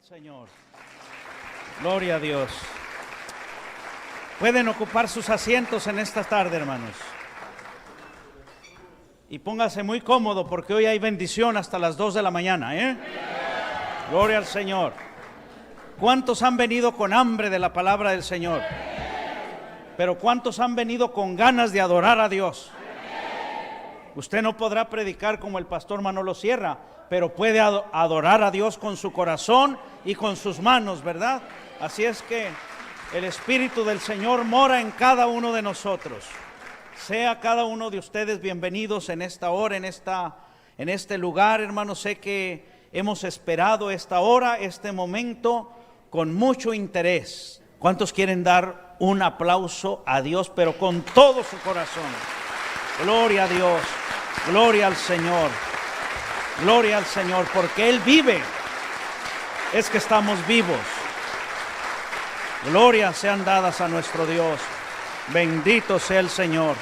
al Señor. Gloria a Dios. Pueden ocupar sus asientos en esta tarde, hermanos. Y póngase muy cómodo porque hoy hay bendición hasta las 2 de la mañana, ¿eh? Gloria al Señor. ¿Cuántos han venido con hambre de la palabra del Señor? Pero ¿cuántos han venido con ganas de adorar a Dios? Usted no podrá predicar como el pastor Manolo Sierra, pero puede adorar a Dios con su corazón y con sus manos, ¿verdad? Así es que el Espíritu del Señor mora en cada uno de nosotros. Sea cada uno de ustedes bienvenidos en esta hora, en este lugar, hermanos. Sé que hemos esperado esta hora, este momento, con mucho interés. ¿Cuántos quieren dar un aplauso a Dios, pero con todo su corazón? Gloria a Dios, gloria al Señor, gloria al Señor, porque Él vive, es que estamos vivos. Glorias sean dadas a nuestro Dios, bendito sea el Señor,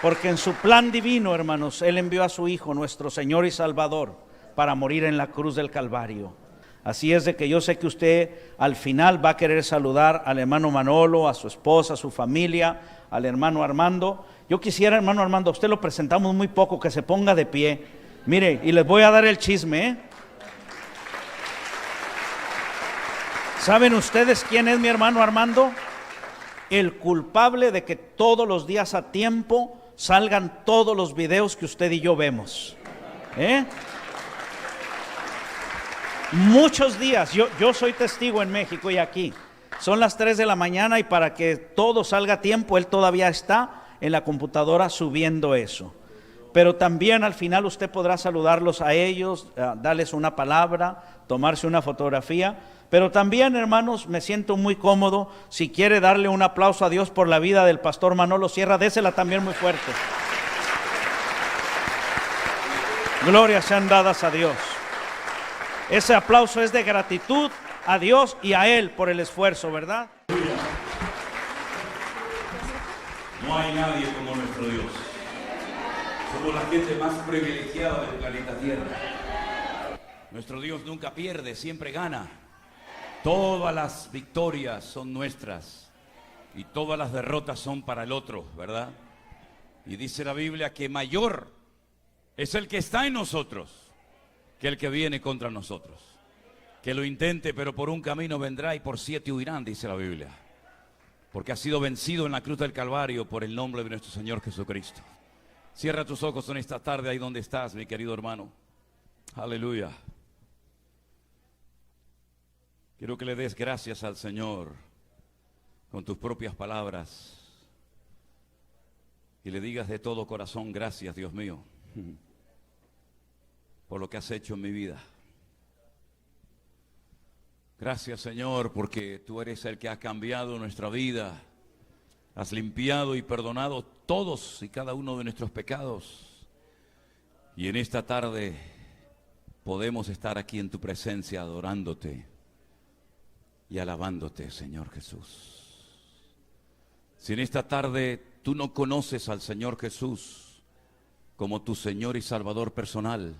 porque en su plan divino, hermanos, Él envió a su Hijo, nuestro Señor y Salvador, para morir en la cruz del Calvario. Así es de que yo sé que usted al final va a querer saludar al hermano Manolo, a su esposa, a su familia, al hermano Armando. Yo quisiera, hermano Armando, a usted lo presentamos muy poco, que se ponga de pie. Mire, y les voy a dar el chisme, ¿eh? ¿Saben ustedes quién es mi hermano Armando? El culpable de que todos los días a tiempo salgan todos los videos que usted y yo vemos, ¿eh? Muchos días, yo soy testigo en México y aquí. Son las 3 de la mañana y para que todo salga a tiempo, él todavía está en la computadora subiendo eso. Pero también al final usted podrá saludarlos a ellos, darles una palabra, tomarse una fotografía. Pero también, hermanos, me siento muy cómodo. Si quiere darle un aplauso a Dios por la vida del pastor Manolo Sierra, désela también muy fuerte. Glorias sean dadas a Dios. Ese aplauso es de gratitud a Dios y a Él por el esfuerzo, ¿verdad? No hay nadie como nuestro Dios. Somos la gente más privilegiada del planeta Tierra. Nuestro Dios nunca pierde, siempre gana. Todas las victorias son nuestras y todas las derrotas son para el otro, ¿verdad? Y dice la Biblia que mayor es el que está en nosotros que el que viene contra nosotros. Que lo intente, pero por un camino vendrá y por 7 huirán, dice la Biblia. Porque ha sido vencido en la cruz del Calvario por el nombre de nuestro Señor Jesucristo. Cierra tus ojos en esta tarde ahí donde estás, mi querido hermano. Aleluya. Quiero que le des gracias al Señor con tus propias palabras y le digas de todo corazón: gracias, Dios mío, por lo que has hecho en mi vida. Gracias, Señor, porque tú eres el que ha cambiado nuestra vida. Has limpiado y perdonado todos y cada uno de nuestros pecados. Y en esta tarde podemos estar aquí en tu presencia adorándote y alabándote, Señor Jesús. Si en esta tarde tú no conoces al Señor Jesús como tu Señor y Salvador personal,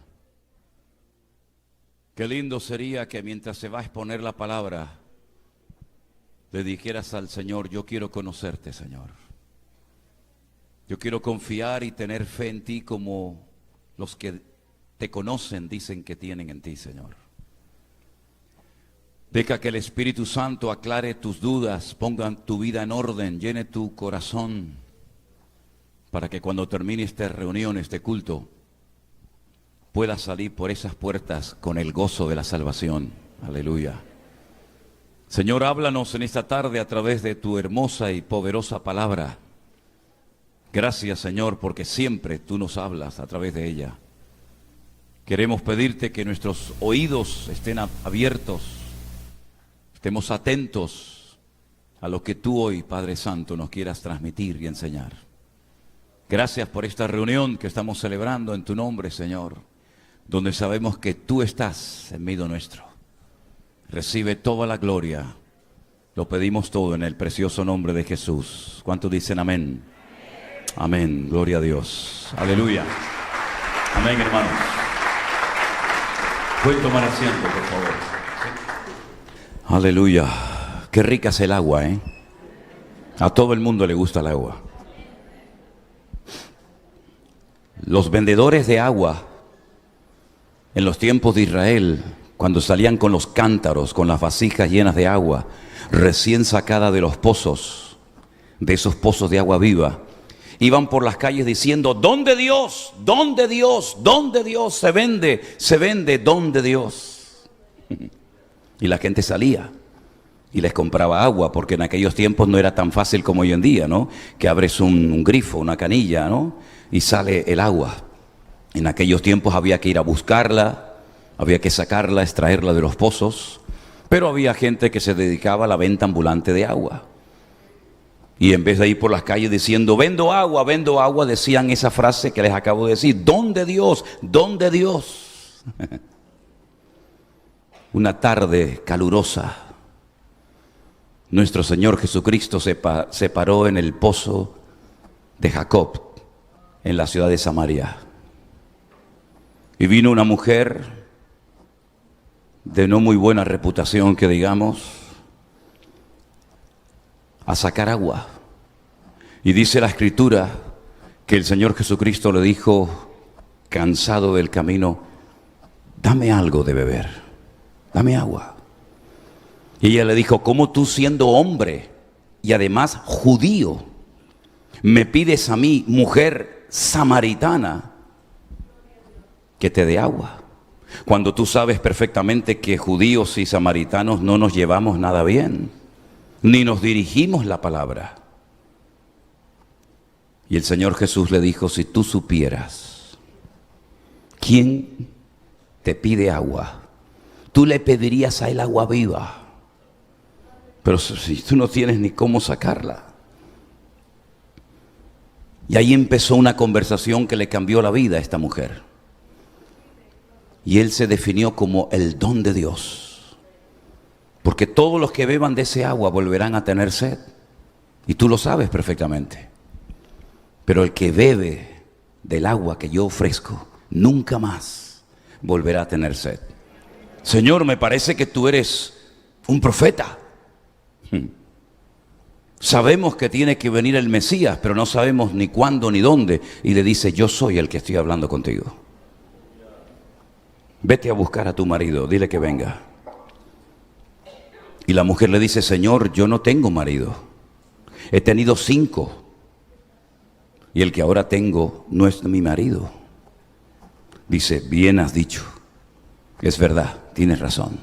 qué lindo sería que mientras se va a exponer la palabra, le dijeras al Señor: yo quiero conocerte, Señor. Yo quiero confiar y tener fe en ti como los que te conocen dicen que tienen en ti, Señor. Deja que el Espíritu Santo aclare tus dudas, ponga tu vida en orden, llene tu corazón, para que cuando termine esta reunión, este culto, puedas salir por esas puertas con el gozo de la salvación. Aleluya. Señor, háblanos en esta tarde a través de tu hermosa y poderosa palabra. Gracias, Señor, porque siempre tú nos hablas a través de ella. Queremos pedirte que nuestros oídos estén abiertos, estemos atentos a lo que tú hoy, Padre Santo, nos quieras transmitir y enseñar. Gracias por esta reunión que estamos celebrando en tu nombre, Señor, donde sabemos que tú estás en medio nuestro. Recibe toda la gloria. Lo pedimos todo en el precioso nombre de Jesús. ¿Cuántos dicen amén? Amén. Gloria a Dios. Aleluya. Amén, hermanos. Pueden tomar asiento, por favor. Aleluya. Qué rica es el agua, ¿eh? A todo el mundo le gusta el agua. Los vendedores de agua en los tiempos de Israel, cuando salían con los cántaros, con las vasijas llenas de agua, recién sacada de los pozos, de esos pozos de agua viva, iban por las calles diciendo: ¿dónde Dios? ¿Dónde Dios? ¿Dónde Dios? Se vende, ¿dónde Dios? Y la gente salía y les compraba agua, porque en aquellos tiempos no era tan fácil como hoy en día, ¿no? Que abres un grifo, una canilla, ¿no? Y sale el agua. En aquellos tiempos había que ir a buscarla, había que sacarla, extraerla de los pozos, pero había gente que se dedicaba a la venta ambulante de agua. Y en vez de ir por las calles diciendo: vendo agua, decían esa frase que les acabo de decir: ¿dónde Dios? ¿Dónde Dios? Una tarde calurosa, nuestro Señor Jesucristo se paró en el pozo de Jacob, en la ciudad de Samaria. Y vino una mujer de no muy buena reputación, que digamos, a sacar agua. Y dice la Escritura que el Señor Jesucristo le dijo, cansado del camino: dame algo de beber, dame agua. Y ella le dijo: ¿cómo tú, siendo hombre y además judío, me pides a mí, mujer samaritana, que te dé agua? Cuando tú sabes perfectamente que judíos y samaritanos no nos llevamos nada bien, ni nos dirigimos la palabra. Y el Señor Jesús le dijo: si tú supieras quién te pide agua, tú le pedirías a él agua viva. Pero si tú no tienes ni cómo sacarla. Y ahí empezó una conversación que le cambió la vida a esta mujer. Y él se definió como el don de Dios. Porque todos los que beban de ese agua volverán a tener sed. Y tú lo sabes perfectamente. Pero el que bebe del agua que yo ofrezco, nunca más volverá a tener sed. Señor, me parece que tú eres un profeta. Sabemos que tiene que venir el Mesías, pero no sabemos ni cuándo ni dónde. Y le dice: yo soy el que estoy hablando contigo. Vete a buscar a tu marido, dile que venga. Y la mujer le dice: Señor, yo no tengo marido. He tenido 5. Y el que ahora tengo no es mi marido. Dice: bien has dicho. Es verdad, tienes razón,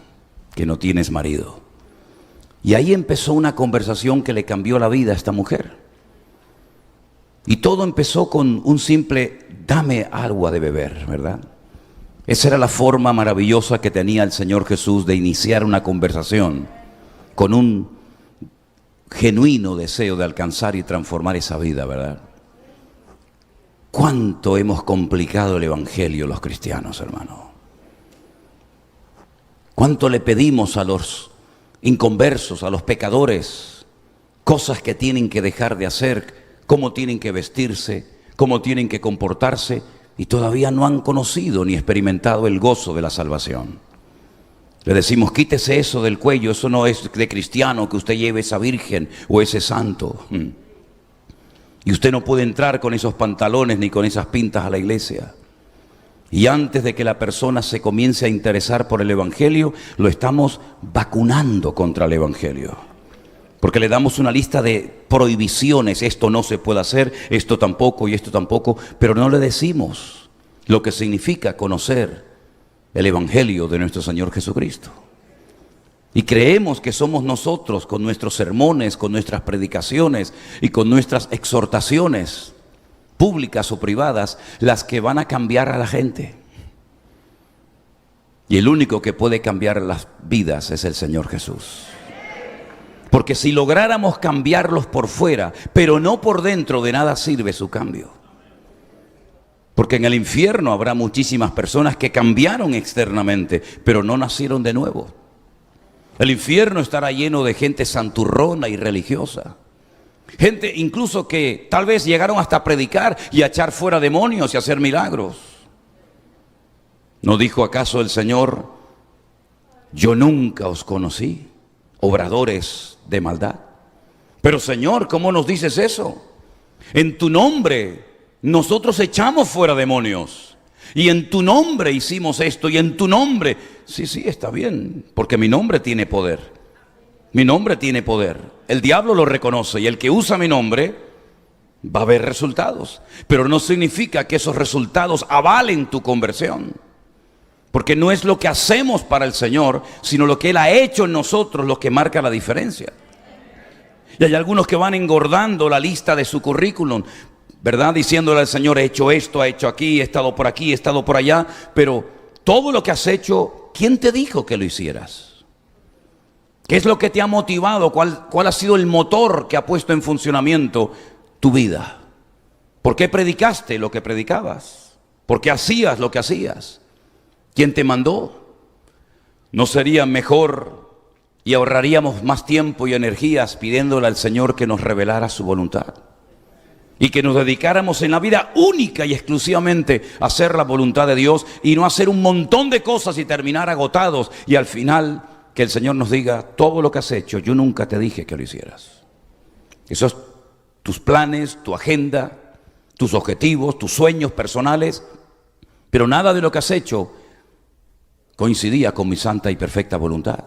que no tienes marido. Y ahí empezó una conversación que le cambió la vida a esta mujer. Y todo empezó con un simple: dame agua de beber, ¿verdad? Esa era la forma maravillosa que tenía el Señor Jesús de iniciar una conversación, con un genuino deseo de alcanzar y transformar esa vida, ¿verdad? ¿Cuánto hemos complicado el evangelio los cristianos, hermano? ¿Cuánto le pedimos a los inconversos, a los pecadores, cosas que tienen que dejar de hacer, cómo tienen que vestirse, cómo tienen que comportarse, y todavía no han conocido ni experimentado el gozo de la salvación? Le decimos: quítese eso del cuello, eso no es de cristiano que usted lleve esa virgen o ese santo. Y usted no puede entrar con esos pantalones ni con esas pintas a la iglesia. Y antes de que la persona se comience a interesar por el evangelio, lo estamos vacunando contra el evangelio. Porque le damos una lista de prohibiciones: esto no se puede hacer, esto tampoco y esto tampoco. Pero no le decimos lo que significa conocer el evangelio de nuestro Señor Jesucristo. Y creemos que somos nosotros, con nuestros sermones, con nuestras predicaciones y con nuestras exhortaciones, públicas o privadas, las que van a cambiar a la gente. Y el único que puede cambiar las vidas es el Señor Jesús. Porque si lográramos cambiarlos por fuera, pero no por dentro, de nada sirve su cambio. Porque en el infierno habrá muchísimas personas que cambiaron externamente, pero no nacieron de nuevo. El infierno estará lleno de gente santurrona y religiosa. Gente incluso que tal vez llegaron hasta a predicar y a echar fuera demonios y a hacer milagros. ¿No dijo acaso el Señor: yo nunca os conocí, obradores de maldad? Pero Señor, ¿cómo nos dices eso? En tu nombre nosotros echamos fuera demonios, y en tu nombre hicimos esto, y en tu nombre. Sí, está bien, porque mi nombre tiene poder. Mi nombre tiene poder. El diablo lo reconoce, y el que usa mi nombre va a ver resultados. Pero no significa que esos resultados avalen tu conversión, porque no es lo que hacemos para el Señor, sino lo que Él ha hecho en nosotros lo que marca la diferencia. Y hay algunos que van engordando la lista de su currículum, ¿verdad? Diciéndole al Señor: he hecho esto, he hecho aquí, he estado por aquí, he estado por allá. Pero todo lo que has hecho, ¿quién te dijo que lo hicieras? ¿Qué es lo que te ha motivado? ¿Cuál ha sido el motor que ha puesto en funcionamiento tu vida? ¿Por qué predicaste lo que predicabas? ¿Por qué hacías lo que hacías? ¿Quién te mandó? ¿No sería mejor y ahorraríamos más tiempo y energías pidiéndole al Señor que nos revelara su voluntad? Y que nos dedicáramos en la vida única y exclusivamente a hacer la voluntad de Dios, y no hacer un montón de cosas y terminar agotados, y al final que el Señor nos diga: todo lo que has hecho, yo nunca te dije que lo hicieras. Eso es tus planes, tu agenda, tus objetivos, tus sueños personales, pero nada de lo que has hecho coincidía con mi santa y perfecta voluntad.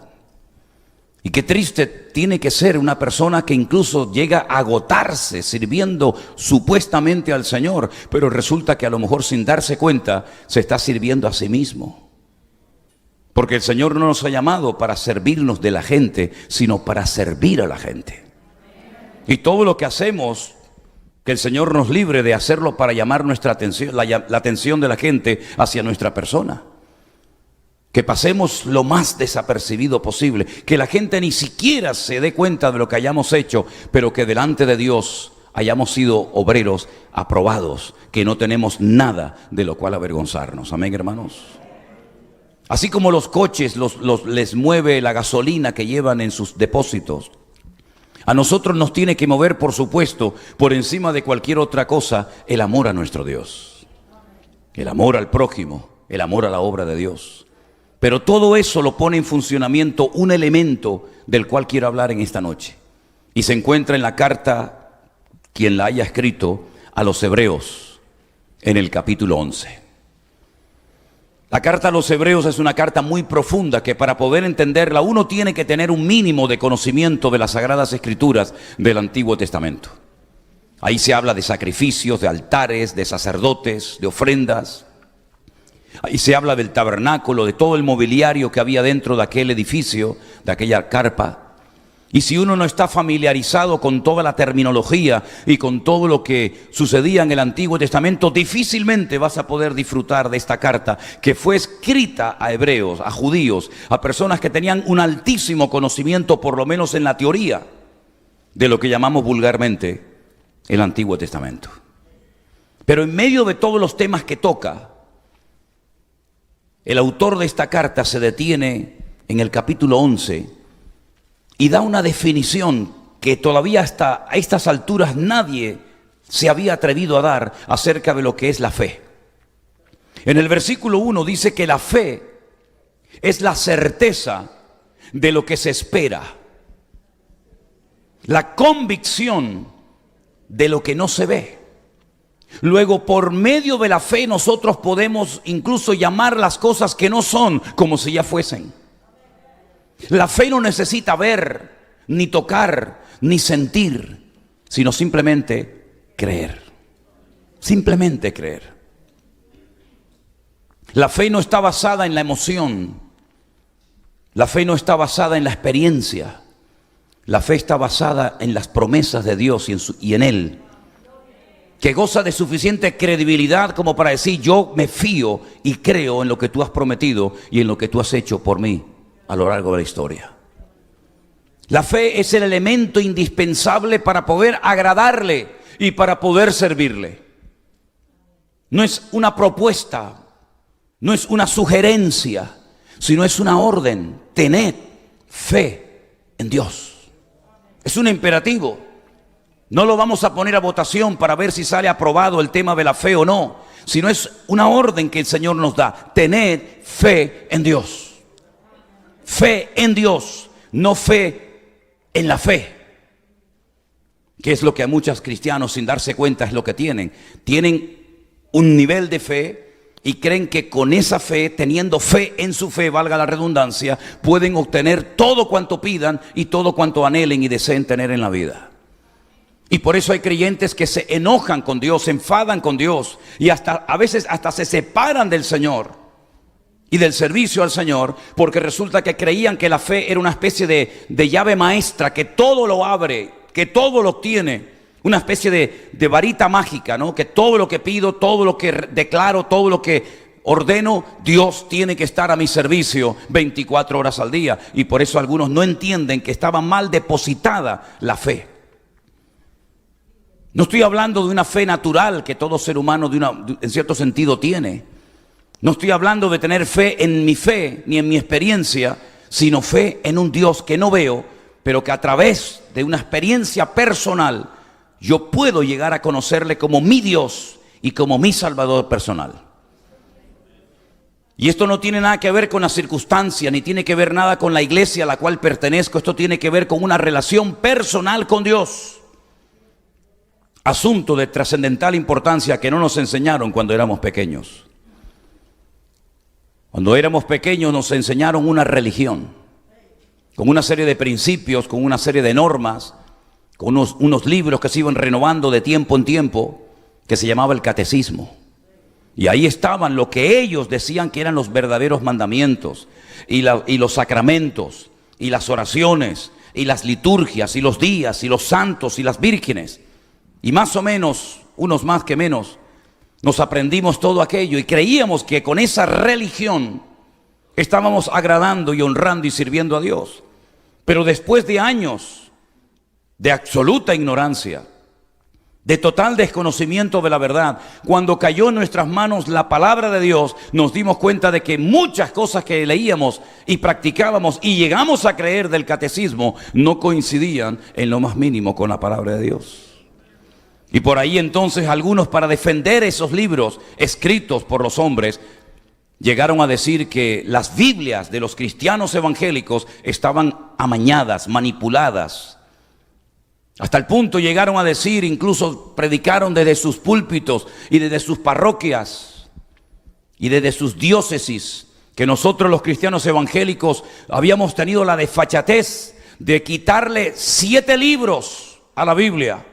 Y qué triste tiene que ser una persona que incluso llega a agotarse sirviendo supuestamente al Señor, pero resulta que a lo mejor, sin darse cuenta, se está sirviendo a sí mismo. Porque el Señor no nos ha llamado para servirnos de la gente, sino para servir a la gente. Y todo lo que hacemos, que el Señor nos libre de hacerlo para llamar nuestra atención, la atención de la gente hacia nuestra persona. Que pasemos lo más desapercibido posible, que la gente ni siquiera se dé cuenta de lo que hayamos hecho, pero que delante de Dios hayamos sido obreros aprobados, que no tenemos nada de lo cual avergonzarnos. Amén, hermanos. Así como los coches les mueve la gasolina que llevan en sus depósitos, a nosotros nos tiene que mover, por supuesto, por encima de cualquier otra cosa, el amor a nuestro Dios, el amor al prójimo, el amor a la obra de Dios. Pero todo eso lo pone en funcionamiento un elemento del cual quiero hablar en esta noche, y se encuentra en la carta, quien la haya escrito, a los Hebreos, en el capítulo 11. La carta a los Hebreos es una carta muy profunda, que para poder entenderla uno tiene que tener un mínimo de conocimiento de las Sagradas Escrituras del Antiguo Testamento. Ahí se habla de sacrificios, de altares, de sacerdotes, de ofrendas. Ahí se habla del tabernáculo, de todo el mobiliario que había dentro de aquel edificio, de aquella carpa. Y si uno no está familiarizado con toda la terminología y con todo lo que sucedía en el Antiguo Testamento, difícilmente vas a poder disfrutar de esta carta, que fue escrita a hebreos, a judíos, a personas que tenían un altísimo conocimiento, por lo menos en la teoría, de lo que llamamos vulgarmente el Antiguo Testamento. Pero en medio de todos los temas que toca, el autor de esta carta se detiene en el capítulo 11 y da una definición que todavía hasta a estas alturas nadie se había atrevido a dar acerca de lo que es la fe. En el versículo 1 dice que la fe es la certeza de lo que se espera, la convicción de lo que no se ve. Luego, por medio de la fe, nosotros podemos incluso llamar las cosas que no son como si ya fuesen. La fe no necesita ver, ni tocar, ni sentir, sino simplemente creer. Simplemente creer. La fe no está basada en la emoción. La fe no está basada en la experiencia. La fe está basada en las promesas de Dios y en Él, que goza de suficiente credibilidad como para decir: yo me fío y creo en lo que tú has prometido y en lo que tú has hecho por mí a lo largo de la historia. La fe es el elemento indispensable para poder agradarle y para poder servirle. No es una propuesta, no es una sugerencia, sino es una orden. Tened fe en Dios. Es un imperativo. No lo vamos a poner a votación para ver si sale aprobado el tema de la fe o no, sino es una orden que el Señor nos da. Tened fe en Dios. Fe en Dios, no fe en la fe. Que es lo que a muchos cristianos, sin darse cuenta, es lo que tienen. Tienen un nivel de fe y creen que con esa fe, teniendo fe en su fe, valga la redundancia, pueden obtener todo cuanto pidan y todo cuanto anhelen y deseen tener en la vida. Y por eso hay creyentes que se enojan con Dios, se enfadan con Dios y a veces hasta se separan del Señor y del servicio al Señor, porque resulta que creían que la fe era una especie de llave maestra que todo lo abre, que todo lo obtiene, una especie de varita mágica, ¿no? Que todo lo que pido, todo lo que declaro, todo lo que ordeno, Dios tiene que estar a mi servicio 24 horas al día. Y por eso algunos no entienden que estaba mal depositada la fe. No estoy hablando de una fe natural que todo ser humano en cierto sentido tiene. No estoy hablando de tener fe en mi fe ni en mi experiencia, sino fe en un Dios que no veo, pero que a través de una experiencia personal yo puedo llegar a conocerle como mi Dios y como mi Salvador personal. Y esto no tiene nada que ver con la circunstancia, ni tiene que ver nada con la iglesia a la cual pertenezco. Esto tiene que ver con una relación personal con Dios. Asunto de trascendental importancia que no nos enseñaron cuando éramos pequeños. Cuando éramos pequeños nos enseñaron una religión, con una serie de principios, con una serie de normas, con unos libros que se iban renovando de tiempo en tiempo, que se llamaba el catecismo. Y ahí estaban lo que ellos decían que eran los verdaderos mandamientos, y los sacramentos, y las oraciones, y las liturgias, y los días, y los santos, y las vírgenes. Y más o menos, unos más que menos, nos aprendimos todo aquello y creíamos que con esa religión estábamos agradando y honrando y sirviendo a Dios. Pero después de años de absoluta ignorancia, de total desconocimiento de la verdad, cuando cayó en nuestras manos la palabra de Dios, nos dimos cuenta de que muchas cosas que leíamos y practicábamos y llegamos a creer del catecismo no coincidían en lo más mínimo con la palabra de Dios. Y por ahí entonces algunos, para defender esos libros escritos por los hombres, llegaron a decir que las Biblias de los cristianos evangélicos estaban amañadas, manipuladas. Hasta el punto llegaron a decir, incluso predicaron desde sus púlpitos y desde sus parroquias y desde sus diócesis, que nosotros los cristianos evangélicos habíamos tenido la desfachatez de quitarle 7 libros a la Biblia.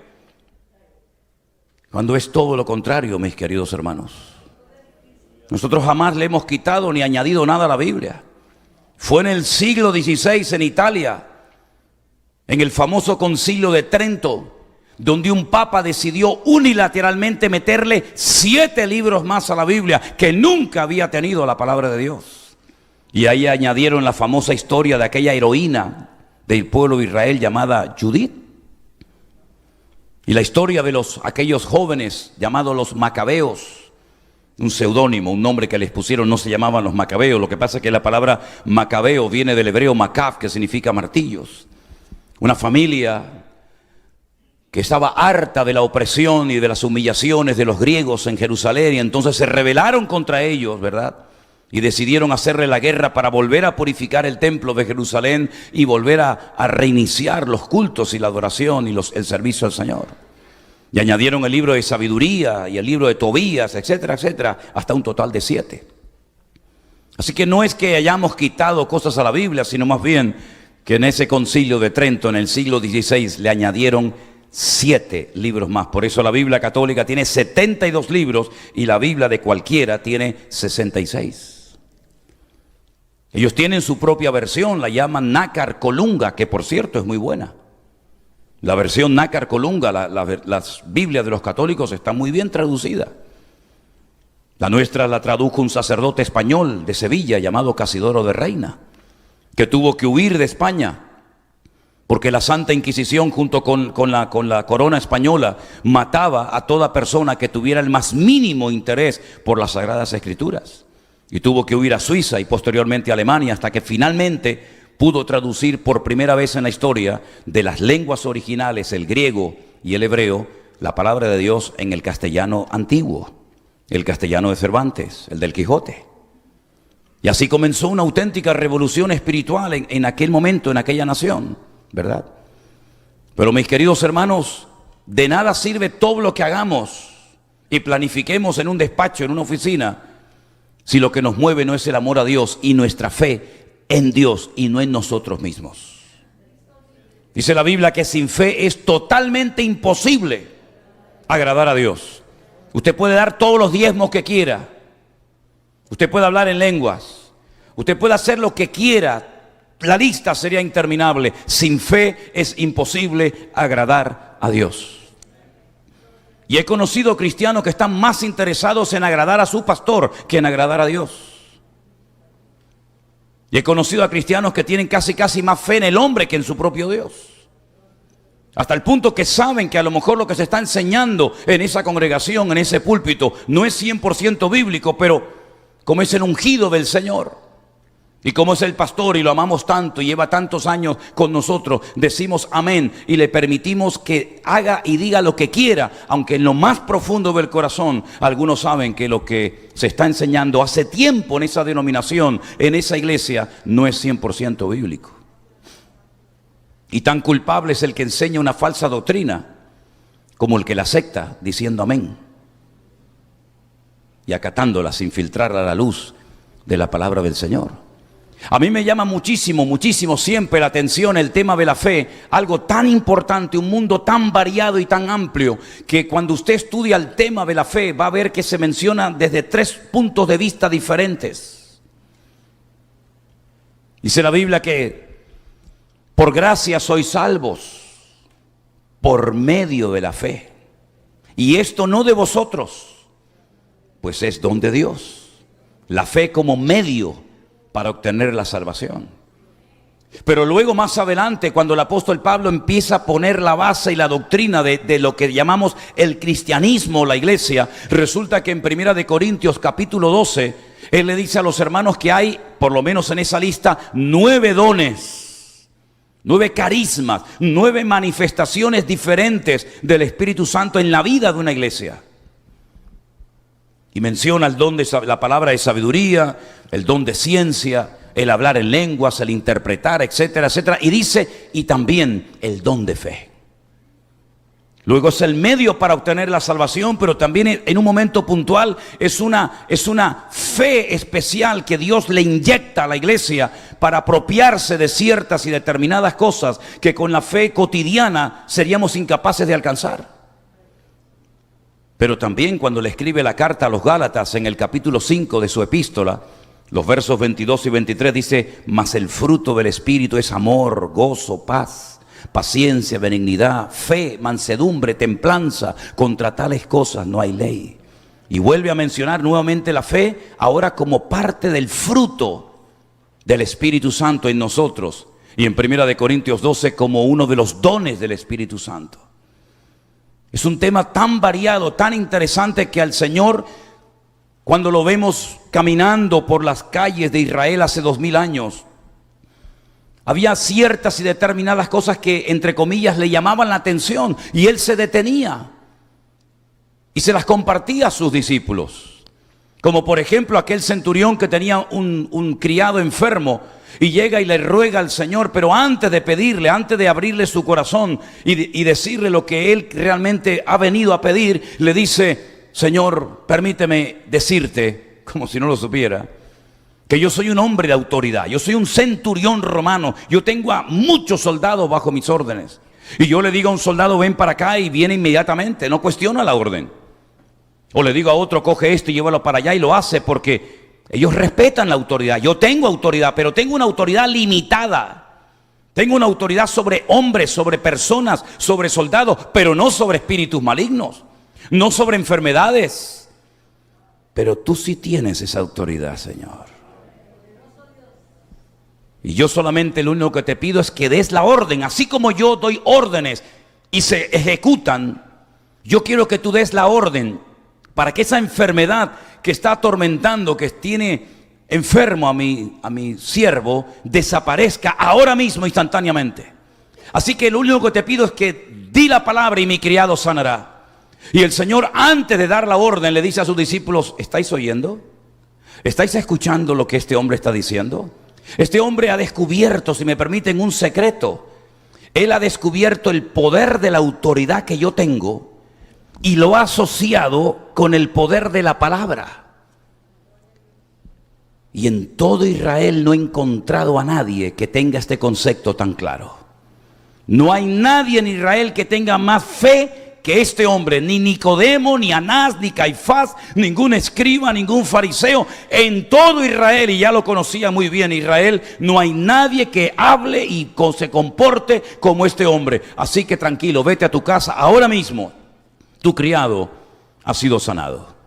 Cuando es todo lo contrario, mis queridos hermanos. Nosotros jamás le hemos quitado ni añadido nada a la Biblia. Fue en el siglo XVI en Italia, en el famoso Concilio de Trento, donde un papa decidió unilateralmente meterle 7 libros más a la Biblia que nunca había tenido la palabra de Dios. Y ahí añadieron la famosa historia de aquella heroína del pueblo de Israel llamada Judith. Y la historia de aquellos jóvenes llamados los macabeos, un seudónimo, un nombre que les pusieron, no se llamaban los macabeos. Lo que pasa es que la palabra macabeo viene del hebreo macab, que significa martillos. Una familia que estaba harta de la opresión y de las humillaciones de los griegos en Jerusalén, y entonces se rebelaron contra ellos, ¿verdad? Y decidieron hacerle la guerra para volver a purificar el templo de Jerusalén y volver a reiniciar los cultos y la adoración y el servicio al Señor. Y añadieron el libro de sabiduría y el libro de Tobías, etcétera, etcétera, hasta un total de 7. Así que no es que hayamos quitado cosas a la Biblia, sino más bien que en ese concilio de Trento, en el siglo XVI, le añadieron 7 libros más. Por eso la Biblia católica tiene 72 libros y la Biblia de cualquiera tiene 66. Ellos tienen su propia versión, la llaman Nácar Colunga, que por cierto es muy buena. La versión Nácar Colunga, las Biblias de los católicos están muy bien traducidas. La nuestra la tradujo un sacerdote español de Sevilla llamado Casidoro de Reina, que tuvo que huir de España porque la Santa Inquisición junto con la corona española mataba a toda persona que tuviera el más mínimo interés por las Sagradas Escrituras. Y tuvo que huir a Suiza y posteriormente a Alemania, hasta que finalmente pudo traducir por primera vez en la historia de las lenguas originales, el griego y el hebreo, la palabra de Dios en el castellano antiguo. el castellano de Cervantes, el del Quijote. Y así comenzó una auténtica revolución espiritual en aquel momento, en aquella nación, ¿verdad? Pero mis queridos hermanos, de nada sirve todo lo que hagamos y planifiquemos en un despacho, en una oficina, si lo que nos mueve no es el amor a Dios y nuestra fe en Dios y no en nosotros mismos. Dice la Biblia que sin fe es totalmente imposible agradar a Dios. Usted puede dar todos los diezmos que quiera, usted puede hablar en lenguas, usted puede hacer lo que quiera, la lista sería interminable. Sin fe es imposible agradar a Dios. Y he conocido cristianos que están más interesados en agradar a su pastor que en agradar a Dios. Y he conocido a cristianos que tienen casi más fe en el hombre que en su propio Dios. Hasta el punto que saben que a lo mejor lo que se está enseñando en esa congregación, en ese púlpito, no es 100% bíblico, pero como es el ungido del Señor, y como es el pastor y lo amamos tanto y lleva tantos años con nosotros, decimos amén y le permitimos que haga y diga lo que quiera, aunque en lo más profundo del corazón algunos saben que lo que se está enseñando hace tiempo en esa denominación, en esa iglesia, no es 100% bíblico. Y tan culpable es el que enseña una falsa doctrina como el que la acepta diciendo amén y acatándola sin filtrarla a la luz de la palabra del Señor. A mí me llama muchísimo siempre la atención el tema de la fe, algo tan importante, un mundo tan variado y tan amplio, que cuando usted estudia el tema de la fe va a ver que se menciona desde 3 puntos de vista diferentes. Dice la Biblia que por gracia sois salvos por medio de la fe, y esto no de vosotros, pues es don de Dios. La fe como medio para obtener la salvación. Pero luego más adelante, cuando el apóstol Pablo empieza a poner la base y la doctrina de lo que llamamos el cristianismo, la iglesia, resulta que en 1 Corintios capítulo 12, él le dice a los hermanos que hay, por lo menos en esa lista, 9 dones, 9 carismas, 9 manifestaciones diferentes del Espíritu Santo en la vida de una iglesia. Y menciona el don de la palabra de sabiduría, el don de ciencia, el hablar en lenguas, el interpretar, etcétera, etcétera. Y dice, y también el don de fe. Luego es el medio para obtener la salvación, pero también en un momento puntual es una fe especial que Dios le inyecta a la iglesia para apropiarse de ciertas y determinadas cosas que con la fe cotidiana seríamos incapaces de alcanzar. Pero también cuando le escribe la carta a los Gálatas en el capítulo 5 de su epístola, los versos 22 y 23 dice, mas el fruto del Espíritu es amor, gozo, paz, paciencia, benignidad, fe, mansedumbre, templanza. Contra tales cosas no hay ley. Y vuelve a mencionar nuevamente la fe, ahora como parte del fruto del Espíritu Santo en nosotros. Y en 1 Corintios 12 como uno de los dones del Espíritu Santo. Es un tema tan variado, tan interesante que al Señor, cuando lo vemos caminando por las calles de Israel hace 2000 años, había ciertas y determinadas cosas que, entre comillas, le llamaban la atención y Él se detenía y se las compartía a sus discípulos. Como por ejemplo aquel centurión que tenía un criado enfermo y llega y le ruega al Señor, pero antes de pedirle, antes de abrirle su corazón y decirle lo que él realmente ha venido a pedir, le dice, Señor, permíteme decirte, como si no lo supiera, que yo soy un hombre de autoridad, yo soy un centurión romano, yo tengo a muchos soldados bajo mis órdenes. Y yo le digo a un soldado, ven para acá, y viene inmediatamente, no cuestiona la orden. O le digo a otro, coge esto y llévalo para allá, y lo hace porque ellos respetan la autoridad. Yo tengo autoridad, pero tengo una autoridad limitada. Tengo una autoridad sobre hombres, sobre personas, sobre soldados, pero no sobre espíritus malignos, no sobre enfermedades. Pero tú sí tienes esa autoridad, Señor. Y yo solamente lo único que te pido es que des la orden, así como yo doy órdenes y se ejecutan. Yo quiero que tú des la orden para que esa enfermedad que está atormentando, que tiene enfermo a mi siervo, desaparezca ahora mismo, instantáneamente. Así que lo único que te pido es que di la palabra y mi criado sanará. Y el Señor, antes de dar la orden, le dice a sus discípulos: ¿estáis oyendo? ¿Estáis escuchando lo que este hombre está diciendo? Este hombre ha descubierto, si me permiten, un secreto. Él ha descubierto el poder de la autoridad que yo tengo y lo ha asociado con el poder de la palabra. Y en todo Israel no he encontrado a nadie que tenga este concepto tan claro. No hay nadie en Israel que tenga más fe que este hombre, ni Nicodemo, ni Anás, ni Caifás, ningún escriba, ningún fariseo. En todo Israel, y ya lo conocía muy bien Israel, no hay nadie que hable y se comporte como este hombre. Así que tranquilo, vete a tu casa ahora mismo. Tu criado ha sido sanado.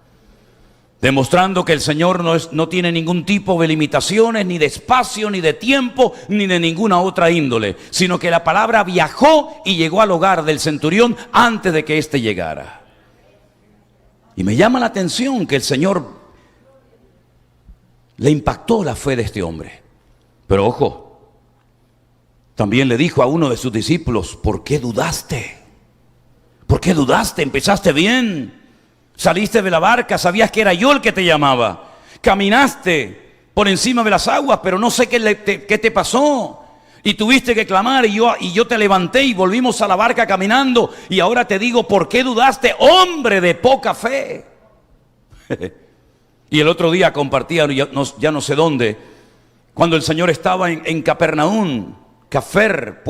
Demostrando que el Señor no tiene ningún tipo de limitaciones, ni de espacio, ni de tiempo, ni de ninguna otra índole, sino que la palabra viajó y llegó al hogar del centurión antes de que éste llegara. Y me llama la atención que el Señor le impactó la fe de este hombre. Pero ojo, también le dijo a uno de sus discípulos: ¿por qué dudaste? ¿Por qué dudaste? Empezaste bien. Saliste de la barca, sabías que era yo el que te llamaba. Caminaste por encima de las aguas, pero no sé qué te pasó. Y tuviste que clamar y yo te levanté y volvimos a la barca caminando. Y ahora te digo: ¿por qué dudaste, hombre de poca fe? Y el otro día compartía, ya no sé dónde, cuando el Señor estaba en Capernaum. Cafer,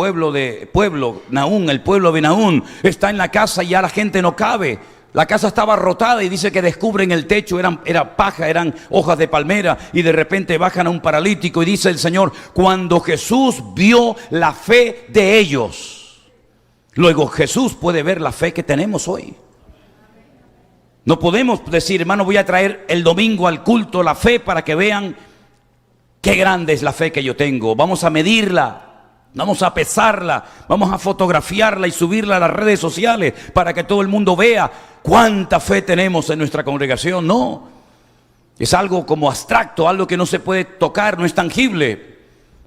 Naún, el pueblo de Naún, está en la casa y ya la gente no cabe. La casa estaba rotada y dice que descubren el techo, era paja, eran hojas de palmera, y de repente bajan a un paralítico y dice el Señor: cuando Jesús vio la fe de ellos. Luego Jesús puede ver la fe que tenemos hoy. No podemos decir: hermano, voy a traer el domingo al culto la fe para que vean qué grande es la fe que yo tengo. Vamos a medirla. Vamos a pesarla, vamos a fotografiarla y subirla a las redes sociales para que todo el mundo vea cuánta fe tenemos en nuestra congregación. No, es algo como abstracto, algo que no se puede tocar, no es tangible.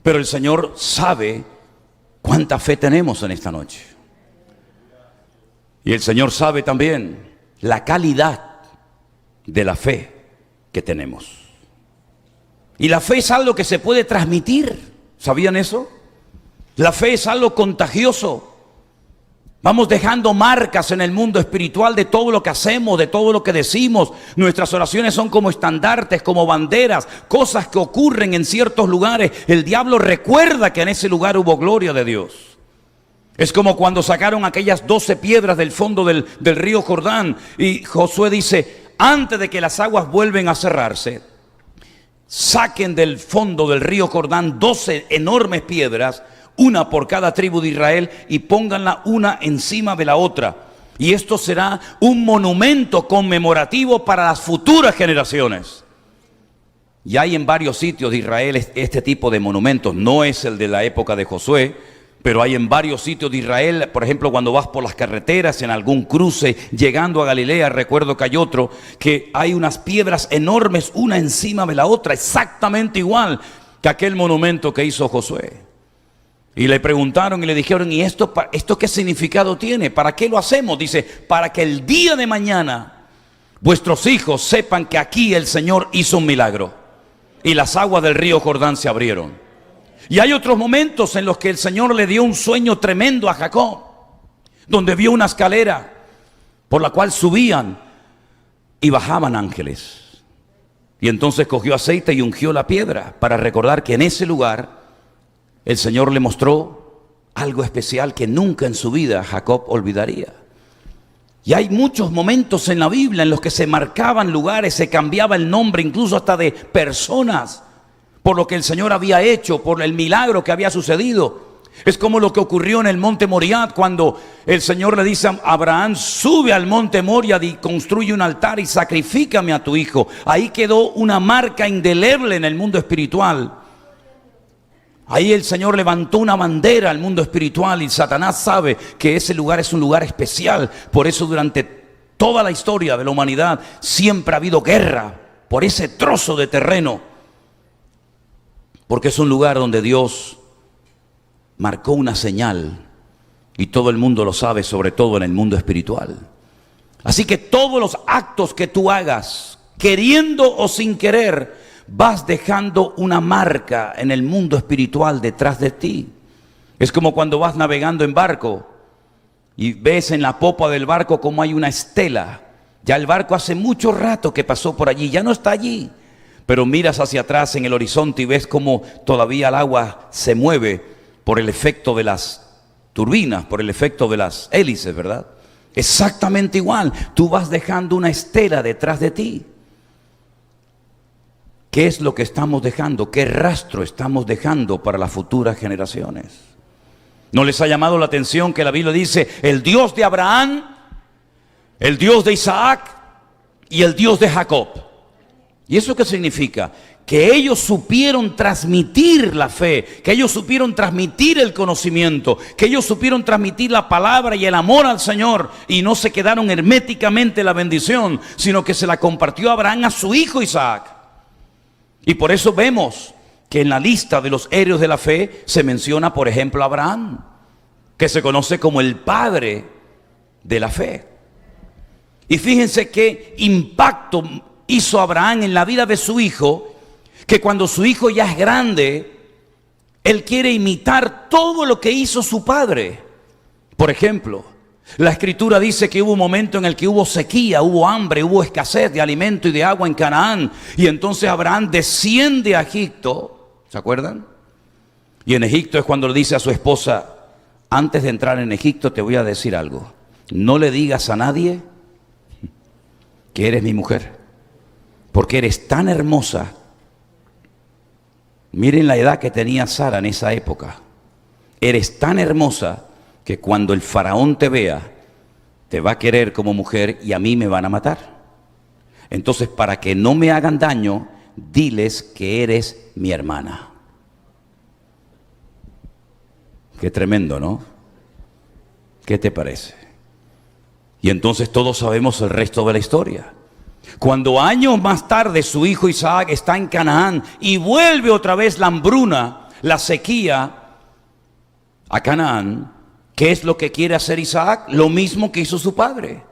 Pero el Señor sabe cuánta fe tenemos en esta noche. Y el Señor sabe también la calidad de la fe que tenemos. Y la fe es algo que se puede transmitir. ¿Sabían eso? La fe es algo contagioso. Vamos dejando marcas en el mundo espiritual de todo lo que hacemos, de todo lo que decimos. Nuestras oraciones son como estandartes, como banderas, cosas que ocurren en ciertos lugares. El diablo recuerda que en ese lugar hubo gloria de Dios. Es como cuando sacaron aquellas 12 piedras del fondo del río Jordán. Y Josué dice: antes de que las aguas vuelven a cerrarse, saquen del fondo del río Jordán 12 enormes piedras, una por cada tribu de Israel, y pónganla una encima de la otra. Y esto será un monumento conmemorativo para las futuras generaciones. Y hay en varios sitios de Israel este tipo de monumentos. No es el de la época de Josué, pero hay en varios sitios de Israel. Por ejemplo, cuando vas por las carreteras, en algún cruce, llegando a Galilea, recuerdo que hay otro, que hay unas piedras enormes, una encima de la otra, exactamente igual que aquel monumento que hizo Josué. Y le preguntaron y le dijeron: ¿y esto qué significado tiene? ¿Para qué lo hacemos? Dice: para que el día de mañana vuestros hijos sepan que aquí el Señor hizo un milagro y las aguas del río Jordán se abrieron. Y hay otros momentos en los que el Señor le dio un sueño tremendo a Jacob, donde vio una escalera por la cual subían y bajaban ángeles. Y entonces cogió aceite y ungió la piedra para recordar que en ese lugar el Señor le mostró algo especial que nunca en su vida Jacob olvidaría. Y hay muchos momentos en la Biblia en los que se marcaban lugares, se cambiaba el nombre incluso hasta de personas, por lo que el Señor había hecho, por el milagro que había sucedido. Es como lo que ocurrió en el monte Moriah, cuando el Señor le dice a Abraham: sube al monte Moriah y construye un altar y sacrifícame a tu hijo. Ahí quedó una marca indeleble en el mundo espiritual. Ahí el Señor levantó una bandera al mundo espiritual, y Satanás sabe que ese lugar es un lugar especial. Por eso durante toda la historia de la humanidad siempre ha habido guerra por ese trozo de terreno, porque es un lugar donde Dios marcó una señal, y todo el mundo lo sabe, sobre todo en el mundo espiritual. Así que todos los actos que tú hagas, queriendo o sin querer, vas dejando una marca en el mundo espiritual detrás de ti. Es como cuando vas navegando en barco y ves en la popa del barco como hay una estela. Ya el barco hace mucho rato que pasó por allí, ya no está allí. Pero miras hacia atrás en el horizonte y ves como todavía el agua se mueve por el efecto de las turbinas, por el efecto de las hélices, ¿verdad? Exactamente igual, tú vas dejando una estela detrás de ti. ¿Qué es lo que estamos dejando? ¿Qué rastro estamos dejando para las futuras generaciones? ¿No les ha llamado la atención que la Biblia dice el Dios de Abraham, el Dios de Isaac y el Dios de Jacob? ¿Y eso qué significa? Que ellos supieron transmitir la fe, que ellos supieron transmitir el conocimiento, que ellos supieron transmitir la palabra y el amor al Señor, y no se quedaron herméticamente la bendición, sino que se la compartió Abraham a su hijo Isaac. Y por eso vemos que en la lista de los héroes de la fe se menciona, por ejemplo, a Abraham, que se conoce como el padre de la fe. Y fíjense qué impacto hizo Abraham en la vida de su hijo, que cuando su hijo ya es grande, él quiere imitar todo lo que hizo su padre. Por ejemplo, la Escritura dice que hubo un momento en el que hubo sequía, hubo hambre, hubo escasez de alimento y de agua en Canaán. Y entonces Abraham desciende a Egipto, ¿se acuerdan? Y en Egipto es cuando le dice a su esposa: antes de entrar en Egipto te voy a decir algo. No le digas a nadie que eres mi mujer, porque eres tan hermosa. Miren la edad que tenía Sara en esa época. Eres tan hermosa que cuando el faraón te vea, te va a querer como mujer y a mí me van a matar. Entonces, para que no me hagan daño, diles que eres mi hermana. Qué tremendo, ¿no? ¿Qué te parece? Y entonces todos sabemos el resto de la historia. Cuando años más tarde su hijo Isaac está en Canaán y vuelve otra vez la hambruna, la sequía a Canaán, ¿qué es lo que quiere hacer Isaac? Lo mismo que hizo su padre.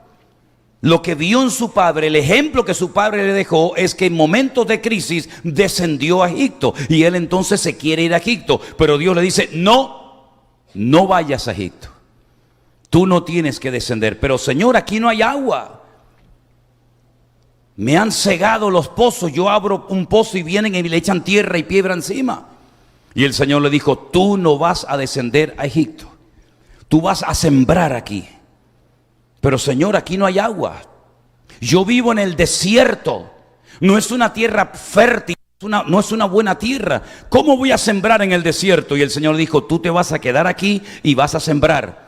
Lo que vio en su padre, el ejemplo que su padre le dejó, es que en momentos de crisis descendió a Egipto. Y él entonces se quiere ir a Egipto. Pero Dios le dice: no, no vayas a Egipto. Tú no tienes que descender. Pero Señor, aquí no hay agua. Me han cegado los pozos. Yo abro un pozo y vienen y le echan tierra y piedra encima. Y el Señor le dijo: tú no vas a descender a Egipto. Tú vas a sembrar aquí. Pero Señor, aquí no hay agua. Yo vivo en el desierto. No es una tierra fértil, no es una buena tierra. ¿Cómo voy a sembrar en el desierto? Y el Señor dijo: tú te vas a quedar aquí y vas a sembrar.